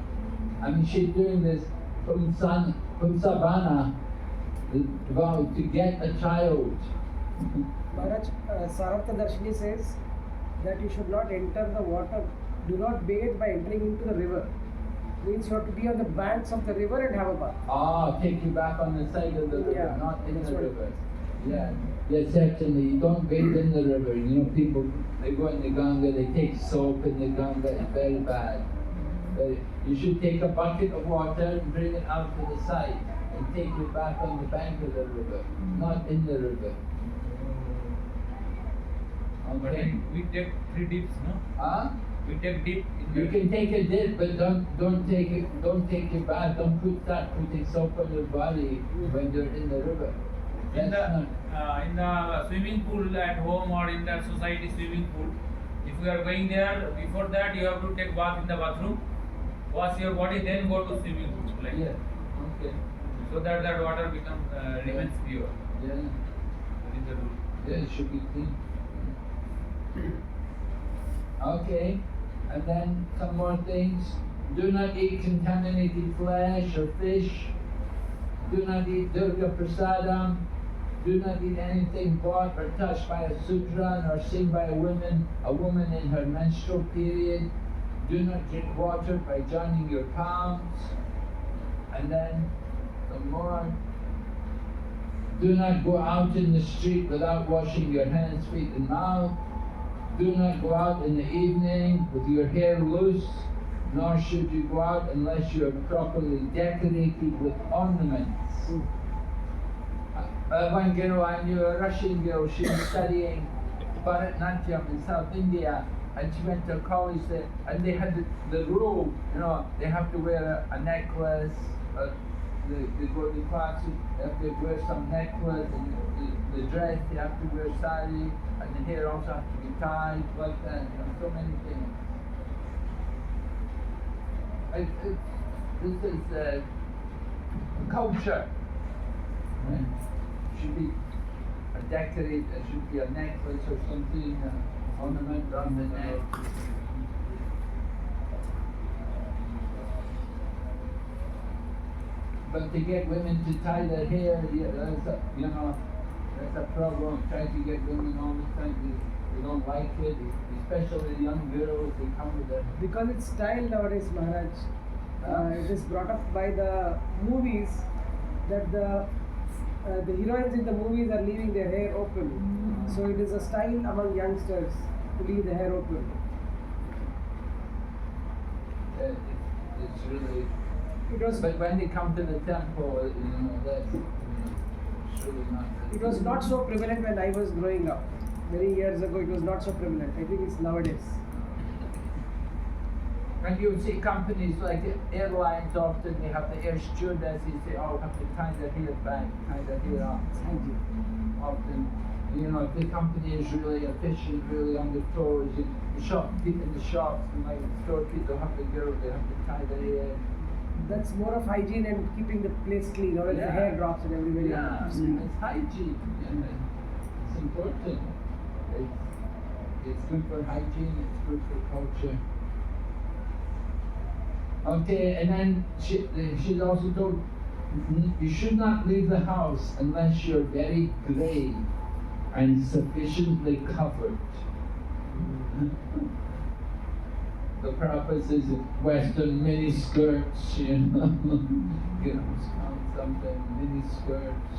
I mean, she's doing this Pumsavana, vow to get a child. Maharaj, Sarartha Darshini says that you should not enter the water, do not bathe by entering into the river. Means you have to be on the banks of the river and have a bath. Ah, take you back on the side of the river, Yeah, not in that's the right. river. Yeah, certainly. You don't bathe in the river. You know, people, they go in the Ganga, they take soap in the Ganga, it's very bad. But you should take a bucket of water and bring it out to the side and take you back on the bank of the river, not in the river. But Okay? we take 3 dips, no? Huh? We take dip in You the can take a dip, but don't take a bath. Don't start putting soap on your body when you're in the river. in That's the swimming pool at home or in the society swimming pool. If you are going there, before that you have to take bath in the bathroom, wash your body, then go to swimming pool, not. like Yeah. Okay. so that water becomes remains pure. Yeah. That is the rule. Yeah, it should be clean. Okay. And then some more things. Do not eat contaminated flesh or fish. Do not eat Durga Prasadam. Do not eat anything bought or touched by a Sudra nor seen by a woman in her menstrual period. Do not drink water by joining your palms. And then some more. Do not go out in the street without washing your hands, feet and mouth. Do not go out in the evening with your hair loose, nor should you go out unless you are properly decorated with ornaments. One girl I knew, a Russian girl, she was studying Bharatanatyam in South India, and she went to college there, and they had the rule, they have to wear a necklace, they go to classes, they have to wear some necklace, and the dress, they have to wear sari, and the hair also has to be tied, like that, so many things. This is culture. Right? Should be a decorate, there should be a necklace or something, ornament on the neck. But to get women to tie their hair, that's a problem. Trying to get women all the time, they don't like it, especially young girls, they come with a... Because it's style nowadays, Maharaj. It is brought up by the movies that the heroines in the movies are leaving their hair open. So it is a style among youngsters to leave the hair open. It's really... It was, But when they come to the temple, that's it's really not... it was not so prevalent when I was growing up. Many years ago it was not so prevalent. I think it's nowadays. And you see companies like airlines often, they have the air stewardesses, they all have to tie their hair back, tie their hair up. Often, if the company is really efficient, really on the toes, the shop, people in the shops, like storekeepers, have the girls, they have to tie their hair. That's more of hygiene and keeping the place clean, or else the hair drops and everybody. Yeah, it's hygiene. It's important. It's good for hygiene, it's good for culture. Okay, and then she's also told, you should not leave the house unless you're very grave and sufficiently covered. The Prabhupada says Western mini skirts, something, mini skirts.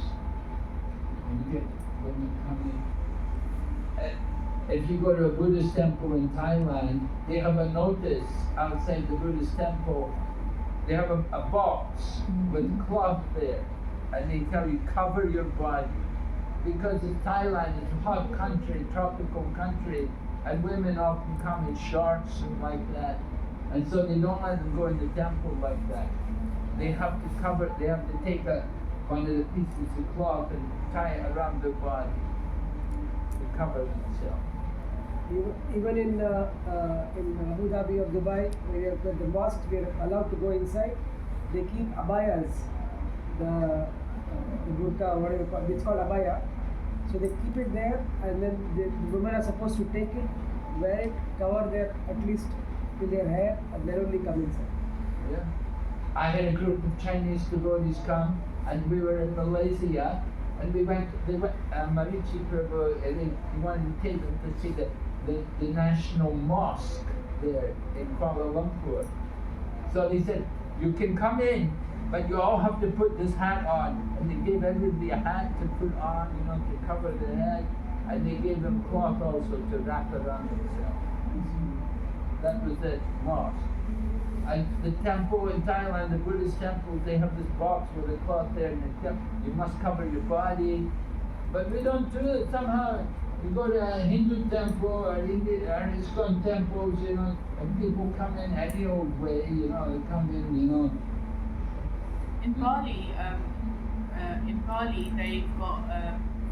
You get women coming. If you go to a Buddhist temple in Thailand, they have a notice outside the Buddhist temple. They have a box with cloth there, and they tell you cover your body. Because in Thailand, it's a hot country, tropical country, and women often come in shorts and like that. And so they don't let them go in the temple like that. They have to cover, they have to take one of the pieces of cloth and tie it around their body to cover themselves. Even in Abu Dhabi or Dubai, where the mosque we are allowed to go inside, they keep abayas, the burqa, whatever it's called abaya. So they keep it there, and then the women are supposed to take it, wear it, cover their at least till their hair, and then only come inside. Yeah. I had a group of Chinese devotees come, and we were in Malaysia, and they went Marichi Prabhu, and he wanted to take them to see the national mosque there in Kuala Lumpur. So they said, you can come in, but you all have to put this hat on. And they gave everybody a hat to put on, to cover their head. And they gave them cloth also to wrap around themselves. That was it, mosque. And the temple in Thailand, the Buddhist temples, they have this box with a cloth there, and you must cover your body. But we don't do it. Somehow, You go to a Hindu temple or Indian or ISKCON temples, you know, and people come in any old way, you know, they come in, you know. In Bali, they've got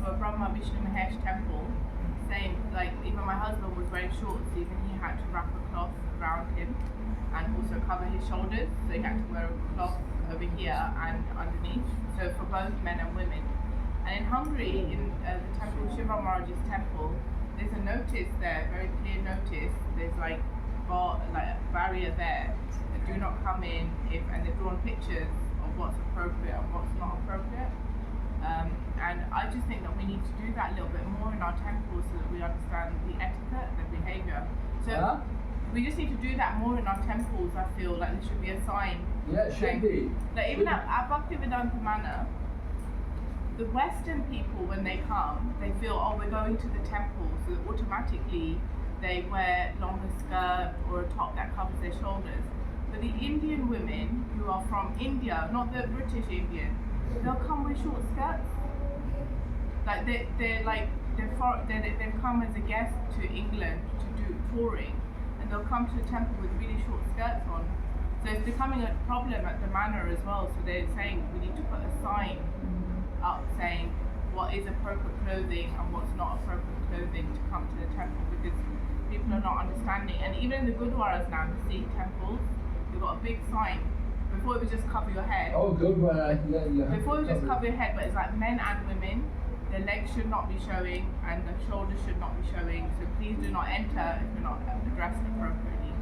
for Brahma Vishnu Mahesh temple. Same, like even my husband was very short, so even he had to wrap a cloth around him and also cover his shoulders. So he had to wear a cloth over here and underneath. So for both men and women. And in Hungary, in the temple, Shiva Maharaj's temple, there's a notice there, very clear notice. There's like a barrier there. That do not come in if, and they've drawn pictures of what's appropriate and what's not appropriate. And I just think that we need to do that a little bit more in our temples so that we understand the etiquette and the behavior. So we just need to do that more in our temples. I feel like there should be a sign. Yeah, it should be. Like even at Bhaktivedanta Manor, the Western people, when they come, they feel, oh, we're going to the temple, so automatically they wear longer skirt or a top that covers their shoulders. But the Indian women who are from India, not the British Indian, they'll come with short skirts. Like they've come as a guest to England to do touring, and they'll come to the temple with really short skirts on. So it's becoming a problem at the manor as well. So they're saying we need to put a sign up saying what is appropriate clothing and what's not appropriate clothing to come to the temple, because people are not understanding. And even in the Gurdwaras now, the Sikh temples, they've got a big sign. Before it was just cover your head. Oh, Gurdwara, yeah. Before it was just cover your head, but it's like men and women. The legs should not be showing and the shoulders should not be showing. So please do not enter if you're not dressed appropriately.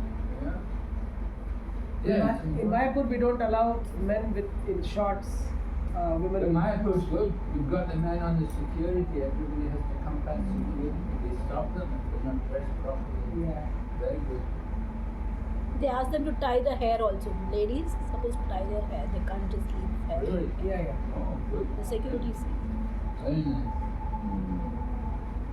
Yeah. In Mayapur, we don't allow men in shorts. Women. In Mayapur's good. You've got the men on the security. Everybody has to come past security. They stop them if they're not dressed properly. Yeah. Very good. They ask them to tie the hair also. Ladies supposed to tie their hair. They can't just leave hair. Really? Yeah. Oh, good. The security say. Very nice.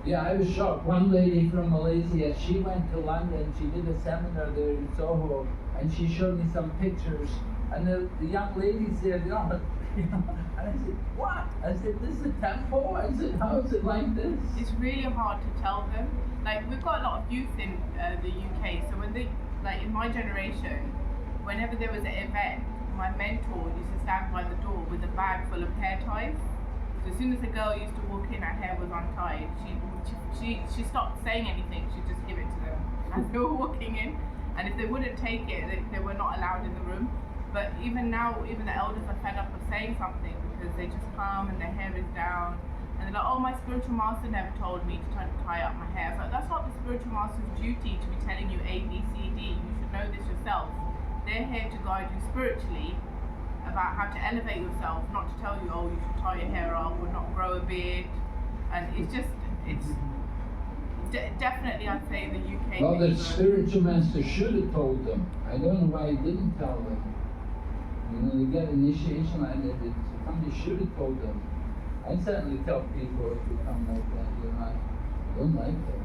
Yeah, I was shocked. One lady from Malaysia, she went to London, she did a seminar there in Soho, and she showed me some pictures. And the young ladies there, they all, and I said, what? I said, this is a temple? I said, how is it like this? It's really hard to tell them. Like, we've got a lot of youth in the UK, so when they, like in my generation, whenever there was an event, my mentor used to stand by the door with a bag full of hair ties. So as soon as a girl used to walk in, her hair was untied, she stopped saying anything, she'd just give it to them as they were walking in. And if they wouldn't take it, they were not allowed in the room. But even now, even the elders are fed up of saying something because they just come and their hair is down. And they're like, oh, my spiritual master never told me to tie up my hair. But that's not the spiritual master's duty to be telling you A, B, C, D. You should know this yourself. They're here to guide you spiritually about how to elevate yourself, not to tell you, oh, you should tie your hair up or not grow a beard. And it's definitely, I'd say, in the UK. Well, the spiritual master should have told them. I don't know why he didn't tell them. You know, they get initiation and somebody should have told them. I certainly tell people if you come like that, you know, I don't like that.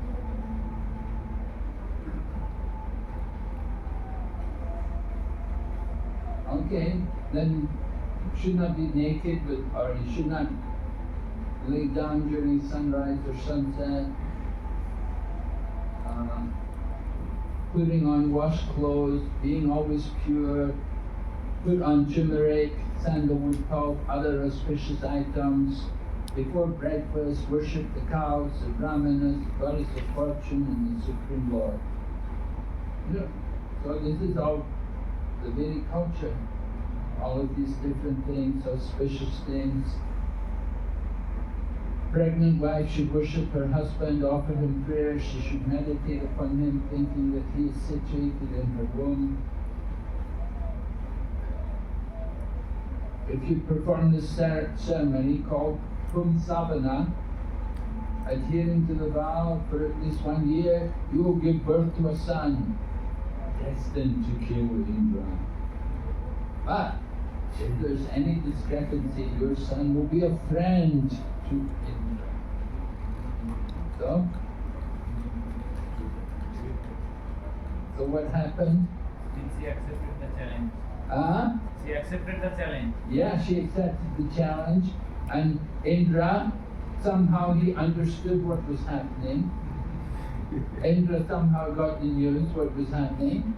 Okay, then you should not be naked, or you should not lay down during sunrise or sunset. Putting on washed clothes, being always pure, put on turmeric, sandalwood pulp, other auspicious items. Before breakfast, worship the cows, the brahmanas, the goddess of fortune, and the Supreme Lord. Yeah. So this is all the Vedic culture. All of these different things, auspicious things. Pregnant wife should worship her husband, offer him prayers. She should meditate upon him, thinking that he is situated in her womb. If you perform this ceremony called Pumsavana, adhering to the vow for at least 1 year, you will give birth to a son, destined to kill Indra. But if there's any discrepancy, your son will be a friend to Indra. So what happened? She accepted the challenge. She accepted the challenge. Yeah, she accepted the challenge, and Indra somehow he understood what was happening. Indra somehow got the news what was happening,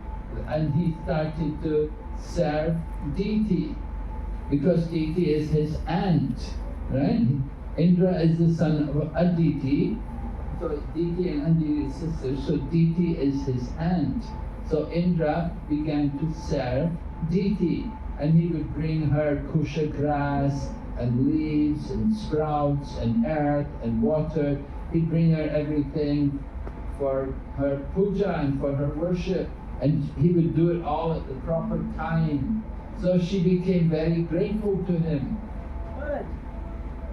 and he started to serve deity, because deity is his aunt, right? Indra is the son of Aditi, so deity and Aditi is sisters, so deity is his aunt. So Indra began to serve deity, and he would bring her kusha grass and leaves and sprouts and earth and water. He'd bring her everything for her puja and for her worship, and he would do it all at the proper time. So she became very grateful to him.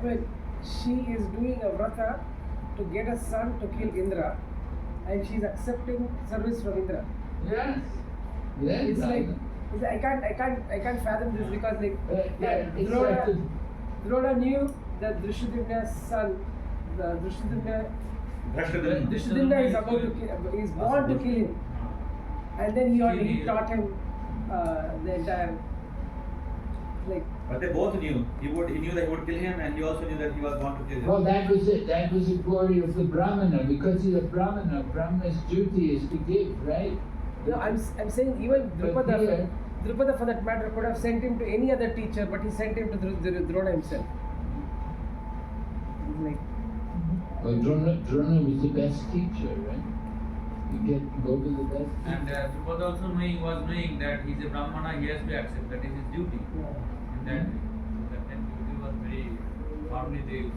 But she is doing a vrata to get a son to kill Indra, and she's accepting service from Indra. Yes. Yes. It's like I can't fathom this, because it's Drona knew that Drishadimna's son, the Drishadimna is about to kill, is born to kill him, and then he taught him the entire like. But they both knew. He knew that he would kill him, and he also knew that he was born to kill him. Well, that was it. That was the glory of the Brahmana, because he's a Brahmana. Brahmana's duty is to give, right? No, I'm saying even Drupada, for that matter, could have sent him to any other teacher, but he sent him to Drona himself. It's like, well, Drona was the best teacher, right? You go to the best teacher. And Drupada also was knowing that he's a Brahmana, he has to accept, that is his duty. In that way. So that duty was very firmly there.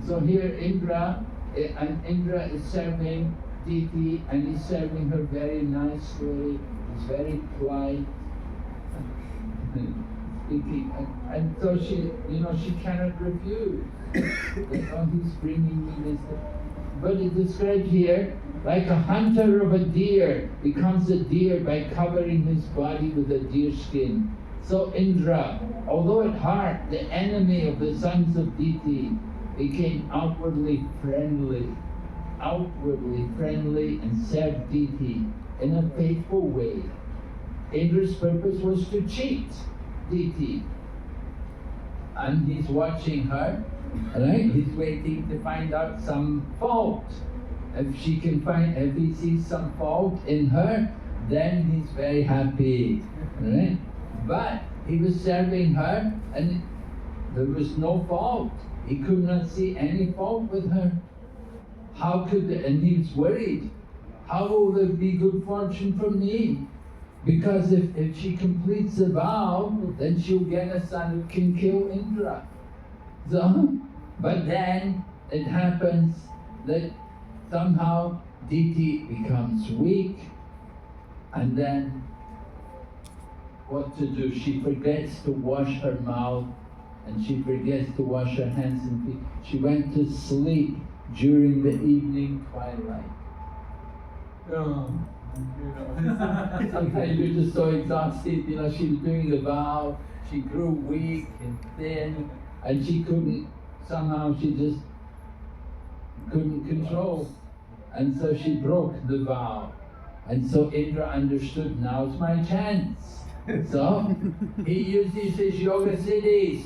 So here Indra is serving deity, and he's serving her very nicely. He's very polite. And so she cannot refuse. He's bringing me this. But it described here, like a hunter of a deer becomes a deer by covering his body with a deer skin. So Indra, although at heart the enemy of the sons of Diti, became outwardly friendly and served Diti in a faithful way. Indra's purpose was to cheat Diti. And he's watching her, right? He's waiting to find out some fault. If he sees some fault in her, then he's very happy, right? But he was serving her, and there was no fault. He could not see any fault with her. And he was worried, how will there be good fortune for me? Because if she completes the vow, then she'll get a son who can kill Indra. But then it happens that somehow Diti becomes weak, and then what to do? She forgets to wash her mouth, and she forgets to wash her hands and feet. She went to sleep during the evening twilight. Sometimes you're just so exhausted. She was doing the vow. She grew weak and thin, and she just couldn't control. And so she broke the vow. And so Indra understood, now's my chance. So he uses his yoga siddhis.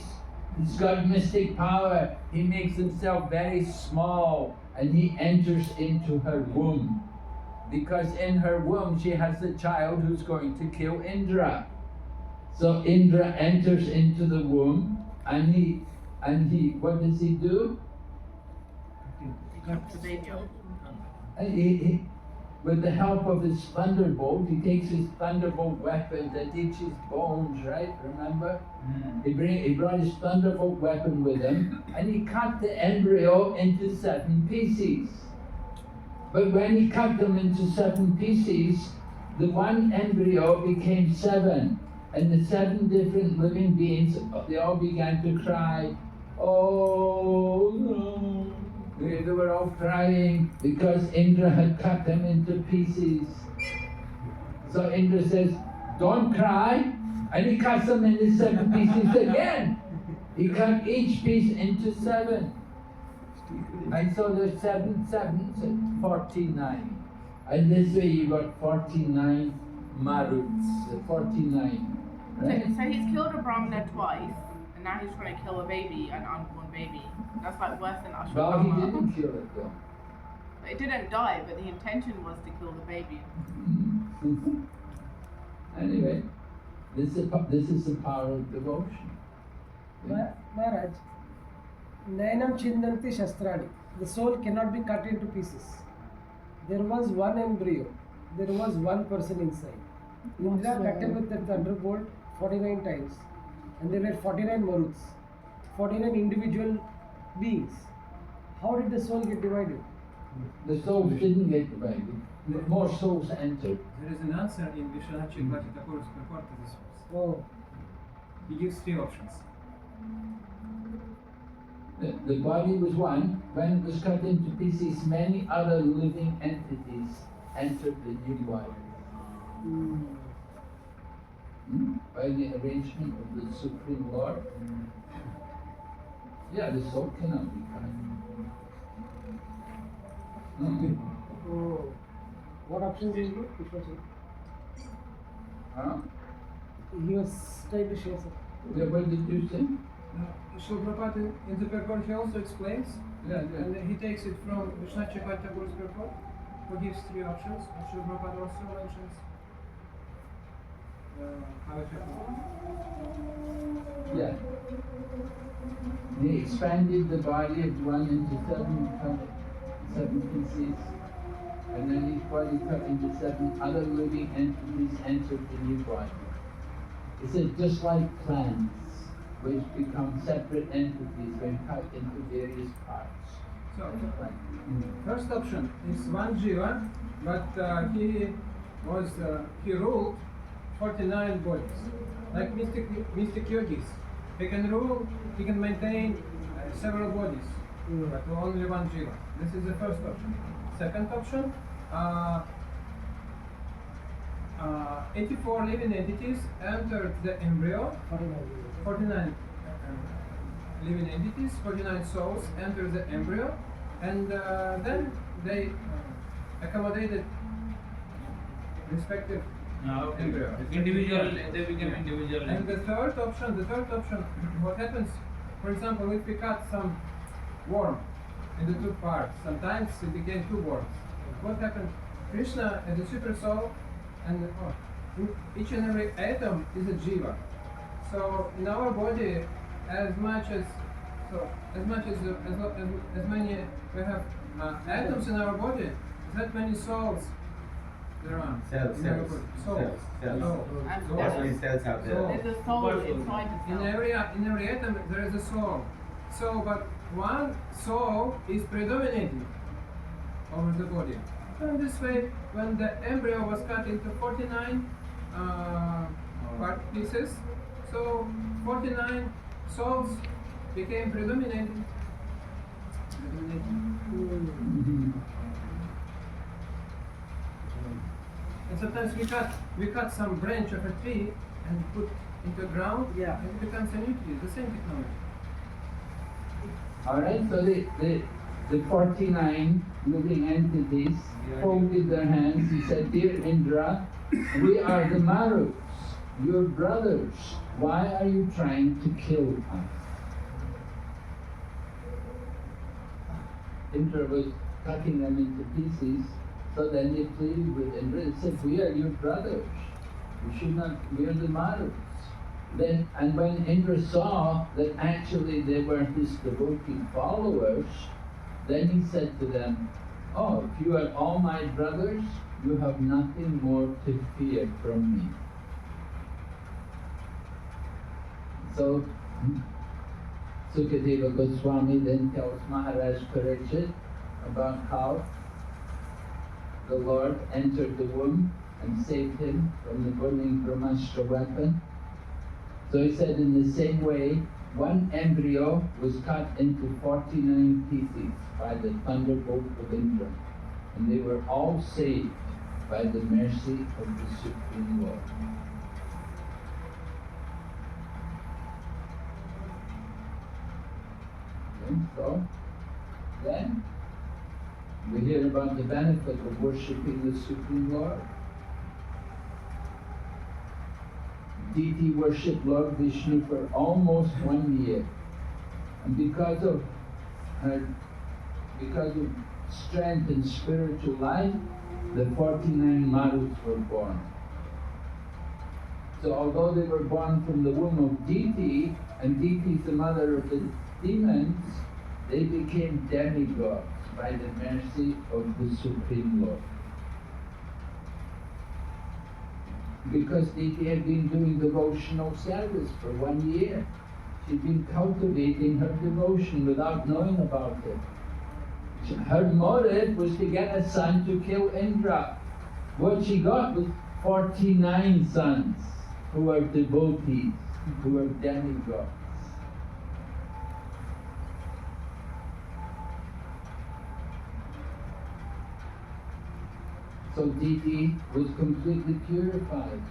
He's got mystic power. He makes himself very small, and he enters into her womb. Because in her womb she has the child who's going to kill Indra. So Indra enters into the womb, and he what does he do? He with the help of his thunderbolt, he takes his thunderbolt weapon that eats his bones, right? Remember? He brought his thunderbolt weapon with him, and he cut the embryo into 7 pieces. But when he cut them into 7 pieces, the one embryo became 7, and the 7 different living beings, they all began to cry, "Oh no!" They were all crying because Indra had cut them into pieces. So Indra says, "Don't cry," and he cuts them into 7 pieces again. He cut each piece into 7. And so there's 7 sevens and 49. And this way you got 49 maruts, 49. Right? So he's killed a Brahmana twice, and now he's trying to kill a baby, an unborn baby. That's like worse than Well, he Ashwagandha. didn't kill it though. It didn't die, but the intention was to kill the baby. Anyway, this is the power of devotion. Maharaj, Nayanam Chindanti Shastrani. The soul cannot be cut into pieces. There was one embryo. There was one person inside. Indra cut him with the thunderbolt 49 times. And there were 49 Maruts. 49 individual beings. How did the soul get divided? The souls didn't get divided. More souls entered. There is an answer in Vishwanath Chakravarti Thakur's purport to this. Oh, He gives three options. The body was one. When it was cut into pieces, many other living entities entered the new body. By the arrangement of the Supreme Lord. Yeah, the soul cannot be cut. oh. What options did he give? Which was it? Huh? He was trying to share something. Yeah, what did you say? Srila Prabhupada in the purport he also explains, Yeah, and he takes it from Vishwanath Chakravarti Thakur's purport, who gives three options. And Srila Prabhupada also mentions how it happened. Yeah. He expanded the body of one into seven pieces, and then each body cut into seven other living entities entered the new body. He said just like plants, which become separate entities when cut into various parts. So, first option is one jiva, but he ruled 49 bodies. Like mystic yogis, he can maintain several bodies, but only one jiva. This is the first option. Second option, 84 living entities entered the embryo. 49 living entities, 49 souls enter the embryo, and then they accommodated respective embryo. Individual, they became individual. And the third option, what happens, for example, if we cut some worm into two parts, sometimes it became two worms. What happened? Krishna as a super soul, and each and every atom is a jiva. So in our body, as many we have atoms in our body, that many souls there are. Cells. Souls. And How many cells have there? there's a soul inside the In cell. every atom there is a soul. So, but one soul is predominating over the body. And this way, when the embryo was cut into 49 part pieces, so 49 souls became predominating. And sometimes we cut some branch of a tree and put into the ground, Yeah. and it becomes a new tree. The same technology. Alright, so the 49 living entities folded their hands and said, Dear Indra, we are the Maruts, your brothers. Why are you trying to kill us? Indra was cutting them into pieces, so then they pleaded with Indra and said, we are your brothers. We should not, we are the Maruts. Then, and when Indra saw that actually they were his devotee followers, then he said to them, oh, if you are all my brothers, you have nothing more to fear from me. So, Sukadeva Goswami then tells Maharaj Parikshit about how the Lord entered the womb and saved him from the burning Brahmastra weapon. So he said in the same way, one embryo was cut into 49 pieces by the thunderbolt of Indra, and they were all saved by the mercy of the Supreme Lord. And so, then, we hear about the benefit of worshipping the Supreme Lord. Deity worshipped Lord Vishnu for almost 1 year. And because of strength and spiritual life, the 49 Marus were born. So although they were born from the womb of Diti, and Diti is the mother of the demons, they became demigods by the mercy of the Supreme Lord. Because Diti had been doing devotional service for 1 year. She'd been cultivating her devotion without knowing about it. Her motive was to get a son to kill Indra. What she got was 49 sons who were devotees, who were demigods. So Diti was completely purified.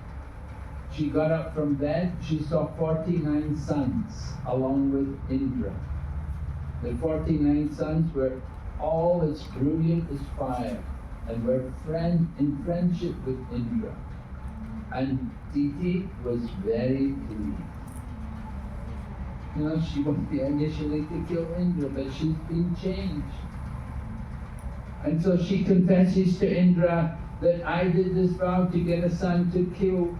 She got up from bed, she saw 49 sons along with Indra. The 49 sons were all as brilliant as fire and were in friendship with Indra. And Diti was very pleased. You know, she wanted initially to kill Indra, but she's been changed. And so she confesses to Indra that I did this vow to get a son to kill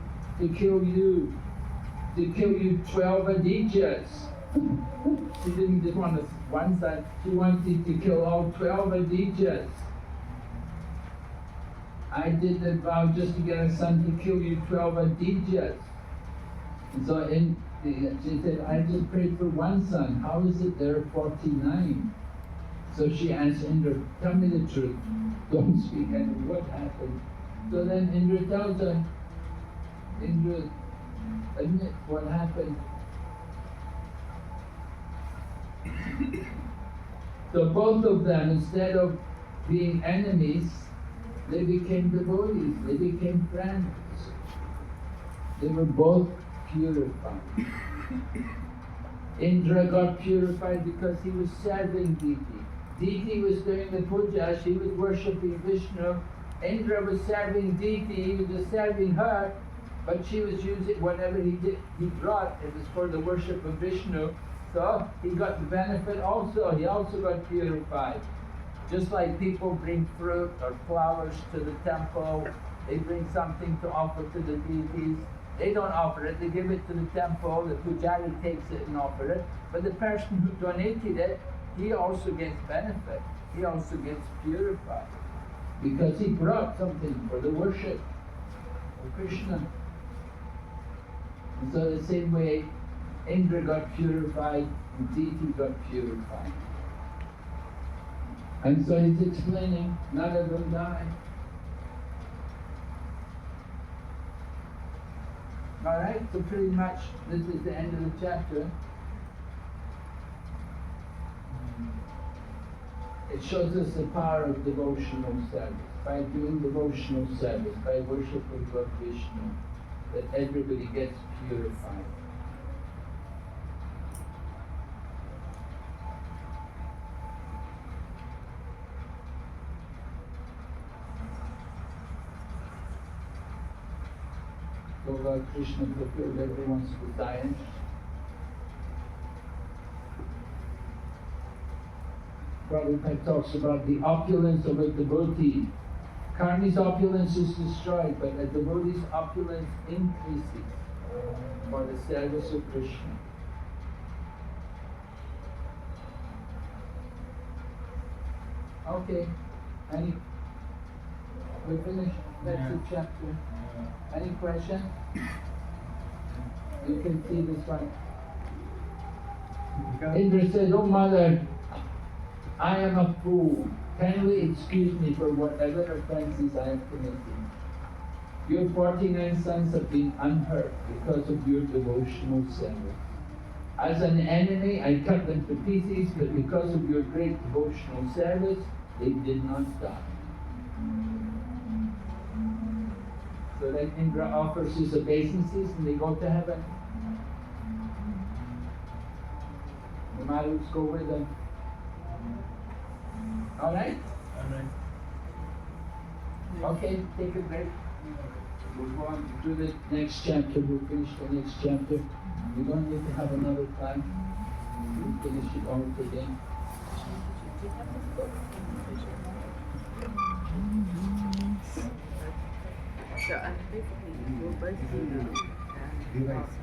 you 12 Aditya's. She didn't just want one son, she wanted to kill all 12 Aditya's. I did that vow just to get a son to kill you 12 Aditya's. And so she said, I just prayed for one son, how is it there are 49? So she asked Indra, tell me the truth, don't speak anything, what happened? So then Indra tells her, Indra admits what happened. So both of them, instead of being enemies, they became devotees, they became friends. They were both purified. Indra got purified because he was serving Diti. Diti was doing the puja, she was worshipping Vishnu. Indra was serving Diti, he was just serving her, but she was using whatever he brought, it was for the worship of Vishnu. So he got the benefit also, he also got purified. Just like people bring fruit or flowers to the temple, they bring something to offer to the deities. They don't offer it, they give it to the temple, the pujari takes it and offers it. But the person who donated it, he also gets benefit. He also gets purified. Because he brought something for the worship of Krishna. And so the same way, Indra got purified and Diti got purified. And so he's explaining, none of them died. Alright, so pretty much this is the end of the chapter. It shows us the power of devotional service. By doing devotional service, by worship of Lord Vishnu, that everybody gets purified. So Lord Krishna fulfilled everyone's desires. Prabhupada talks about the opulence of a devotee. Karmi's opulence is destroyed, but a devotee's opulence increases for the service of Krishna. Okay, we finished. That's the chapter. Any question? You can see this one. Indra said, "Oh mother, I am a fool. Kindly excuse me for whatever offenses I have committed. Your 49 sons have been unhurt because of your devotional service. As an enemy, I cut them to pieces, but because of your great devotional service, they did not die." So then Indra offers his obeisances and they go to heaven. The Marus go with them. Alright? Okay, take a break. We'll go on to the next chapter. We'll finish the next chapter. We don't need to have another time. finish it all today. So, and basically, you're both female.